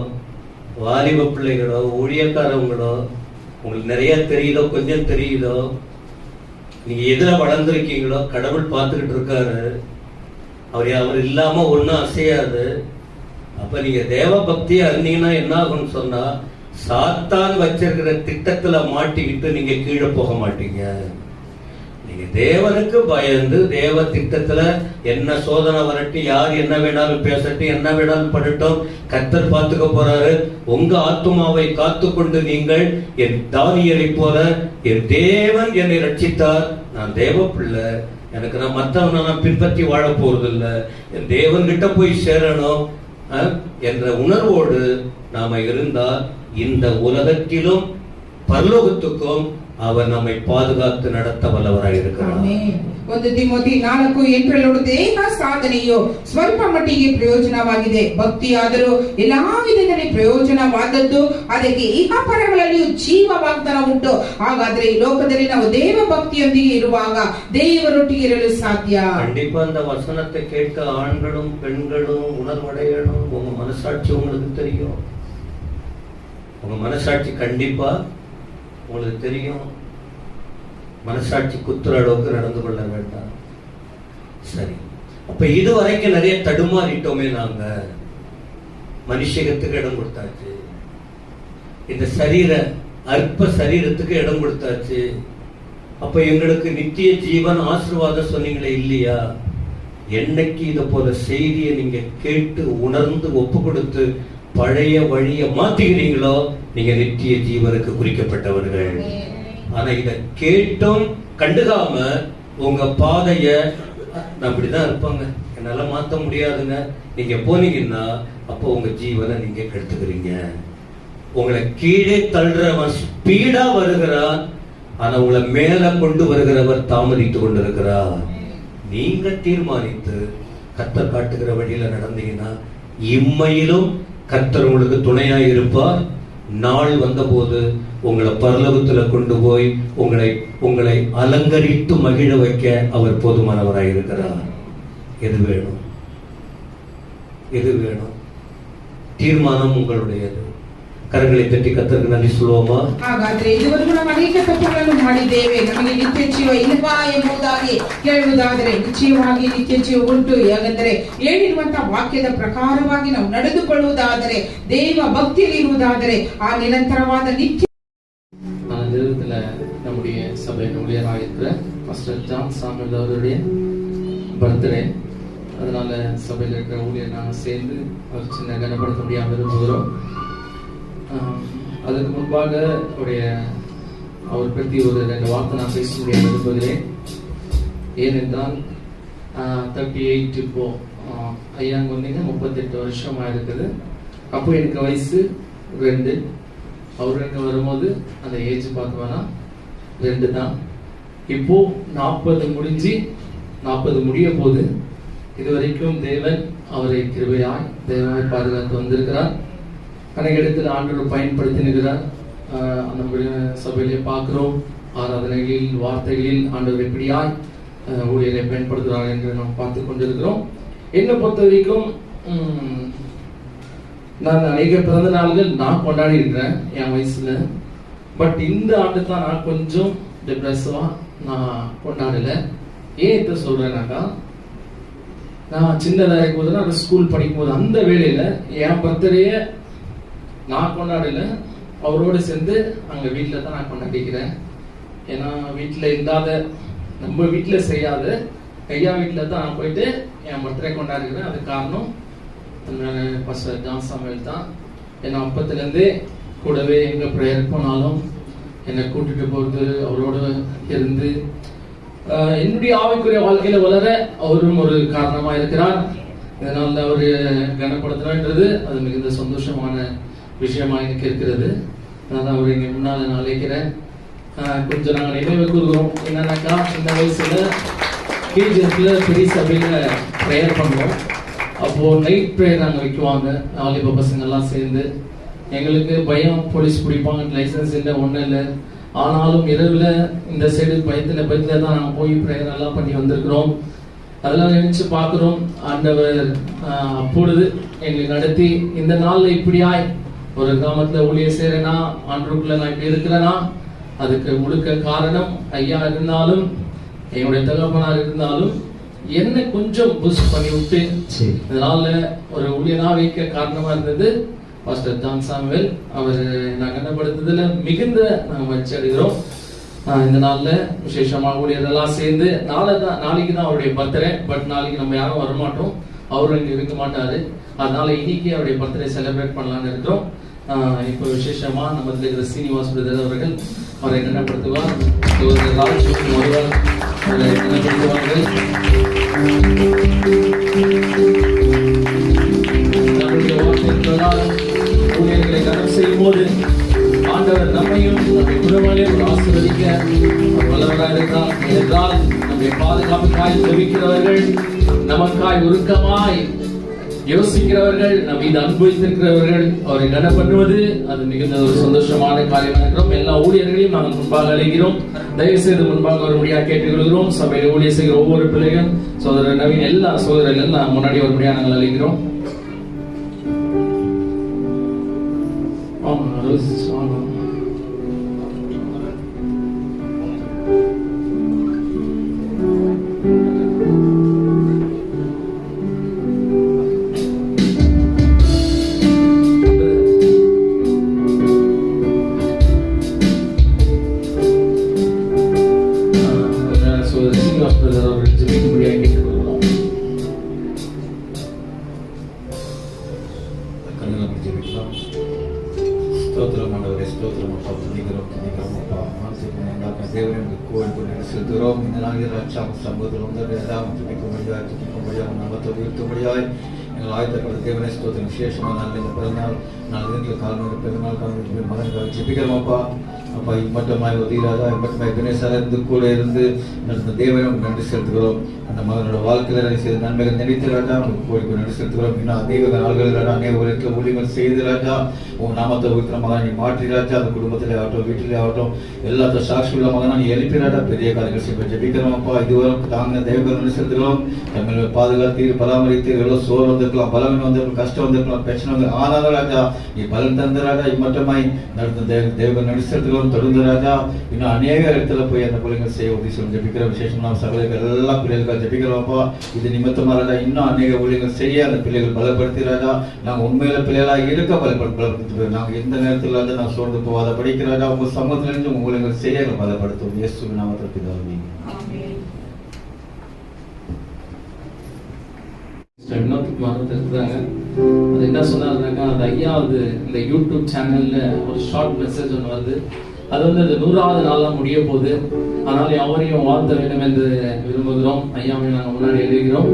வாலிப பிள்ளைகளோ, ஊழியக்காரவங்களோ, உங்களுக்கு நிறைய தெரியுதோ கொஞ்சம் தெரியுதோ, நீங்க எதுல வளர்ந்துருக்கீங்களோ கடவுள் பார்த்துக்கிட்டு இருக்காரு. அவர் இல்லாம ஒன்றும் அசையாது. அப்ப நீங்க தேவ பக்தியா இருந்தீங்கன்னா என்ன ஆகும்னு சொன்னா, சாத்தான் வச்சிருக்கிற திட்டத்துல மாட்டிக்கிட்டு நீங்க கீழே போக மாட்டீங்க. நீங்க தேவனுக்கு பயந்து தேவ திட்டத்துல என்ன சோதனை வரட்டும், யார் என்ன வேணாலும் பேசட்டும், என்ன வேணாலும் பண்ணட்டும், கர்த்தர் பார்த்துக்க போறாரு. உங்க ஆத்துமாவை காத்துக்கொண்டு நீங்கள் என் தானியலை போல என் தேவன் என்னை ரட்சித்தார், நான் தேவ பிள்ளை, எனக்கு நான் மற்றவனை நான் பின்பற்றி வாழ போறது இல்லை, என் தேவன் கிட்ட போய் சேரணும் என்ற உணர்வோடு நாம இருந்தால் இந்த உலகத்திலும் பரலோகத்துக்கும் அவர் நம்மை பாதுகாத்து நடத்த ವಲ್ಲವರಾಗಿ இருக்கிறார். ಒಂದು ತಿಮೋಥಿ 4:8 ದೇಹ ಸಾಧನೆಯು ಸ್ವಲ್ಪ ಮಟ್ಟಿಗೆ ಪ್ರಯೋಜನವಾಗಿದೆ. ಭಕ್ತಿಯಾದರೂ ಎಲ್ಲಾ ವಿಧದಲ್ಲಿ ಪ್ರಯೋಜನವಾದದ್ದು, ಅದಕ್ಕೆ ಇಹಪರಗಳಲ್ಲಿಯೂ ಜೀವ ವಾಗ್ದಾನ ಉಂಟು. ಹಾಗಾದ್ರೆ ಈ ಲೋಕದಲ್ಲಿ ನಾವು ದೇವ ಭಕ್ತಿಯೊಂದಿಗೆ ಇರುವಾಗ ದೇವರೊಟ್ಟಿಗೆ ಇರಲು ಸಾಧ್ಯ. கண்டிப்பா அந்த வசனத்தை கேட்க ஆண்களும் பெண்களும் உணர்வடையணும். உங்க மனசாட்சி உங்களுக்கு தெரியும். உங்க மனசாட்சி கண்டிப்பா உங்களுக்கு தெரியும். மனசாட்சி குத்துற அளவுக்கு நடந்து கொள்ள வேண்டாம். சரி, அப்ப இதுவரைக்கும் நிறைய தடுமாறிட்டோமே. நாங்க மனுஷத்துக்கு இடம் கொடுத்தாச்சு, இந்த அற்ப சரீரத்துக்கு இடம் கொடுத்தாச்சு. அப்ப எங்களுக்கு நித்திய ஜீவன் ஆசீர்வாதம் சொன்னீங்களே இல்லையா? என்னைக்கு இத போல செய்தியை நீங்க கேட்டு உணர்ந்து ஒப்பு கொடுத்து பழைய வழியை மாத்துகிறீங்களோ நீங்க நித்திய ஜீவனுக்கு குறிக்கப்பட்டவர்கள். ஆனா இத கேட்டும் கண்டுக்காம உங்க பாதைய அப்படிதான் இருப்பாங்க, என்னால மாத்த முடியாதுங்க, நீங்க போனீங்கன்னா அப்போ உங்க ஜீவனை நீங்க கெடுத்துக்கிறீங்க. உங்களை கீழே தள்ளுறவன் ஸ்பீடா வருகிறான், ஆனா உங்களை மேல கொண்டு வருகிறவர் தாமதித்து கொண்டிருக்கிறார். நீங்க தீர்மானித்து கர்த்தர் காட்டுகிற வழியில நடந்தீங்கன்னா இம்மையிலும் கர்த்தர் உங்களுக்கு துணையாய் இருப்பார். நாள் வந்தபோது உங்களை பரலோகத்துல கொண்டு போய் உங்களை அலங்கரித்து மகிழ வைக்க அவர் போதுமானவராய் இருக்கிறார். எது வேணும்? எது வேணும்? தீர்மானம் உங்களுடையது. ಕರங்களை ತಟ್ಟಿ ಕರ್ತರಿಗೆ ನನ್ನಿ சொல்லுவோமா? ಹಾಗಾದ್ರೆ ಇದುವರೆಗೂ ನಾವು ಅನೇಕ ತಪ್ಪುಗಳನ್ನು ಮಾಡಿದ್ದೇವೆ, ನಮಗೆ ನಿತ್ಯ ಜೀವ ಇಲ್ಲವಾ ಎಂಬುದಾಗಿ ಕೇಳುವುದಾದರೆ ನಿಶ್ಚಯವಾಗಿ ನಿತ್ಯ ಜೀವ ಉಂಟು. ಯಾಕಂದರೆ ಹೇಳಿರುವಂತಹ ವಾಕ್ಯದ ಪ್ರಕಾರವಾಗಿ ನಾವು ನಡೆದುಕೊಳ್ಳುವುದಾದರೆ, ದೇವ ಭಕ್ತಿಯಲ್ಲಿ ಇರುವುದಾದರೆ ಆ ನಿರಂತರವಾದ ನಿತ್ಯ நிறுவனத்துல நம்முடைய சபையின் ஊழியராக இருக்கிற பாஸ்டர் ஜான் சாமுவேல் அவருடைய பர்த்டே. அதனால சபையில் இருக்கிற ஊழியர் நாங்கள் சேர்ந்து ஒரு சின்ன கனப்படுத்த முடியாமல் விரும்புகிறோம். அதுக்கு முன்பாக அவர் பற்றி ஒரு 2 வார்த்தை நான் பேச முடியாது விரும்புகிறேன். ஏனென்றால் 38 இப்போ ஐயாங்க வந்தீங்க 38 வருஷமா இருக்குது. அப்போ எனக்கு வயசு 2. அவர் எங்க வரும்போது அந்த ஏஜ் பார்த்தோம்னா 2 தான். இப்போ 40 முடிஞ்சு 40 முடிய போது. இதுவரைக்கும் தேவன் அவரை கிருபையாய் தேவனாய் பாதுகாத்து வந்திருக்கிறார். அநேக இடத்துல ஆண்டவர் பயன்படுத்தினுக்கிறார். நம்முடைய சபையிலே பார்க்கிறோம், ஆராதனைகளில் வார்த்தைகளில் ஆண்டவர் எப்படியாய் ஊழியரை பயன்படுத்துகிறார் என்று நாம் பார்த்து கொண்டிருக்கிறோம். என்னை பொறுத்த வரைக்கும் நான் அநேக பிறந்த நாள்கள் நான் கொண்டாடி இருக்கிறேன் என் வயசுல. பட் இந்த ஆண்டு தான் நான் கொஞ்சம் டிப்ரெஸ்ஸா நான் கொண்டாடல. ஏன் இதை சொல்றேன்னாக்கா, நான் சின்னதாக இருக்கும் போது நான் ஸ்கூல் படிக்கும் போது அந்த வேலையில என் பர்த்டேய நான் கொண்டாடல, அவரோடு சேர்ந்து அங்க வீட்டில் தான் நான் கொண்டாடிக்கிறேன். ஏன்னா வீட்டில் இல்லாத, நம்ம வீட்டில் செய்யாத ஐயா வீட்டில் தான் நான் போயிட்டு என் பர்த்டே கொண்டாடுகிறேன். அது காரணம் பாஸ்டர் ஜான் சாமுவேல் தான். ஏன்னா அப்பத்துலேருந்தே கூடவே எங்க ப்ரேயர் போனாலும் என்னை கூட்டிட்டு போகிறது, அவரோட இருந்து என்னுடைய ஆவிக்குரிய வாழ்க்கையில வளர அவரும் ஒரு காரணமா இருக்கிறார். இதனால அவரு கனப்படுத்துறன்றது அது மிகுந்த சந்தோஷமான விஷயமா எனக்கு இருக்கிறது. நான் அவரு இங்க முன்னால நான் அழைக்கிறேன். கொஞ்சம் நாங்கள் நினைவு கூறுகிறோம். என்னன்னாக்கா, இந்த வயசுல கேஜிஎஃப்ல பெரிய சபையில ப்ரேயர் பண்ணுவோம். அப்போ நைட் ப்ரேயர் நாங்கள் வைக்குவாங்க, வாலிப பசங்க எல்லாம் சேர்ந்து. எங்களுக்கு பயம், போலீஸ் பிடிப்பாங்க, லைசன்ஸ் இல்லை, ஒன்றும் இல்லை. ஆனாலும் இரவுல இந்த சைடு பயத்துல தான் நாங்கள் போய் ப்ரேயர் எல்லாம் பண்ணி வந்திருக்கிறோம். அதெல்லாம் நினைச்சு பார்க்கிறோம். ஆண்டவர் அப்பொழுது எங்களை நடத்தி இந்த நாள்ல இப்படியாய் ஒரு கிராமத்துல ஊழியர் செய்யறேன்னா, ஆண்டவருக்குள்ள நான் இப்படி இருக்கிறேன்னா, அதுக்கு முழுக்க காரணம் ஐயா இருந்தாலும் என்னுடைய தகப்பனார் இருந்தாலும் என்னை கொஞ்சம் பூஸ்ட் பண்ணி விட்டு இதனால ஒரு ஊழியனா வைக்க காரணமா இருந்தது பாஸ்டர் ஜான் சாமுவேல். அவர் நான் கண்டப்படுத்துறதுல மிகுந்த நாங்கள் மகிழ்ச்சி அடைகிறோம். இந்த நாள்ல விசேஷமாக ஊழியரெல்லாம் சேர்ந்து நாளைக்கு தான் அவருடைய பர்த்டே. பட் நாளைக்கு நம்ம யாரும் வரமாட்டோம், அவரும் இங்க இருக்க மாட்டாரு. அதனால இன்னைக்கு அவருடைய பர்த்டே செலிப்ரேட் பண்ணலாம்னு இருக்கிறோம். இப்போ விசேஷமா நம்ம இருக்கிற சீனிவாஸ் பிரதர் அவர்கள் அவரை கண்டப்படுத்துவார். ராஜ் வருவார், அவரை கண்டப்படுத்துவார்கள். ஊழியர்களை கனம் செய்யும் போது ஆண்டவர் நம்மையும் நம்முடைய குடும்பங்களையும் ஆசீர்வதிக்க வல்லவராக இருக்கிறார். என்றால் நம்முடைய பாதுகாப்புக்காய் ஜெபிக்கிறவர்கள், நமக்காய் உருக்கமாய் யோசிக்கிறவர்கள், நம் மீது அன்பு வைத்திருக்கிறவர்கள் அவரை கனம் பண்ணுவது அது மிகுந்த ஒரு சந்தோஷமான காரியமாக இருக்கிறோம். எல்லா ஊழியர்களையும் நாங்கள் முன்பாக அழைக்கிறோம். தயவு செய்து முன்பாக வரும்படியாக கேட்டுக்கொள்கிறோம். சபையில் ஊழியர் செய்கிற ஒவ்வொரு பிள்ளைகள், சகோதரர் நவீன், எல்லா சகோதரர்கள் நான் முன்னாடி வரும்படியாக நாங்கள் அழைக்கிறோம். ஸ்தோத்திரம் ஆண்டவரே, ஸ்தோத்திரம் அப்பா. துதிக்கிறோம் அப்பா. மானசிக்க தேவனுக்கு கோவில் செலுத்துகிறோம். இந்த நாளில் ரட்சாம சமூகத்தில் வந்து எல்லாம் துதிக்கும்படியாக நாமத்தை உயர்த்தும்படியாய் எங்கள் ஆயத்தப்பட்ட தேவனை ஸ்தோத்திரம். விசேஷமாக நாள் இந்த பிறந்தநாள் நாள் காலங்கள் பிறந்தநாள் காலங்கள் மகனுக்காக ஜெபிக்கிறோம் அப்பா. அப்பா இம்மட்டமாய் ஒதுகிறாதா, இம்மட்டமாய் தினேசார இருந்து கூட இருந்து நடந்த தேவனும் நன்றி செலுத்துகிறோம். அந்த மகனோட வாழ்க்கையில செய்த நன்மைகள் நினைத்து ராஜா கோரிக்கை நன்றி செலுத்துகிறோம். இன்னும் அதிக நாள்களில் ராஜா அநேக உலகத்தில் ஊழியர்கள் செய்து ராஜா உன் நாமத்தை உயர்த்துற மகன் நீ மாற்றி ராஜா. அந்த குடும்பத்திலே ஆகட்டும், வீட்டிலே ஆகட்டும், எல்லாத்த சாட்சி உள்ள மகனா நீ எழுப்பி ராஜா பெரிய காரியங்கள் செய்ய ஜெபிக்கிறோம் அப்பா. இதுவரை தாங்க தேவர்கள் நன்றி செலுத்துகிறோம். தமிழ் பாதுகாத்தீர், பராமரித்தீர். எவ்வளோ சோறு வந்திருக்கலாம், பலவீனம் வந்திருக்கலாம், கஷ்டம் வந்திருக்கலாம், பிரச்சனை வந்து ஆனாலும் ராஜா நீ பலன் தந்த ராஜா இம்மட்டமாய் நடந்த தேவர்கள் நன்றி செலுத்துகிறோம். தொடர்ந்து ராஜா இன்னும் அநேக இடத்துல போய் அந்த பிள்ளைகள் செய்ய உதவி சொல்லி ஜெபிக்கிற விசேஷம் நாம் சகோதரர்கள் எல்லா பிள்ளைகளுக்காக ஜெபிக்கிறோம்ப்பா. இது நிமித்தமா ராஜா இன்னும் அநேக ஊழியர்கள் செய்ய அந்த பிள்ளைகள் பலப்படுத்தி ராஜா நாங்கள் உண்மையில பிள்ளைகளாக இருக்க பலப்படுத்தி நாங்கள் எந்த நேரத்தில் ராஜா நான் சோர்ந்து போகாத படிக்க ராஜா உங்க சமூகத்திலிருந்து உங்க ஊழியர்கள் செய்ய பலப்படுத்தும். இயேசுவின் நாமத்தில் பிதாவே. அது என்ன சொன்னாருனாக்கா, அந்த 5வது இந்த யூடியூப் சேனல்ல ஒரு ஷார்ட் மெசேஜ் ஒன்று வருது. அது வந்து அந்த 100வது நாளாக முடிய போகுது. அதனால அவரையும் வாழ்த்த வேண்டும் என்று விரும்புகிறோம். ஐயாவையும் நாங்கள் முன்னாடி எழுதுகிறோம்.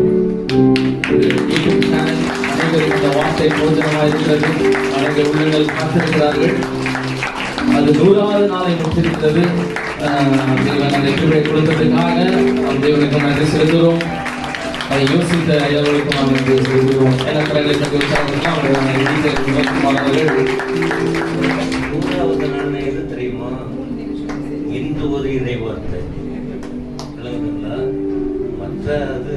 யூடியூப் சேனல் அனைவரும் இந்த வார்த்தை போஜனமாக இருக்கிறது. அனைத்து உள்ளங்கள் காத்திருக்கிறார்கள். அது 100வது நாளை முடித்திருக்கிறது. தேவன் அந்த கிருபையை கொடுத்ததுக்காக தேவனுக்கு நன்றி செலுத்துகிறோம். அதை யோசித்த ஐயாவுக்கும் நாங்கள் நன்றி செலுத்துகிறோம். எனக்கு எது தெரியுமா? இன்று ஒரு இறைவார்த்தை மற்ற அது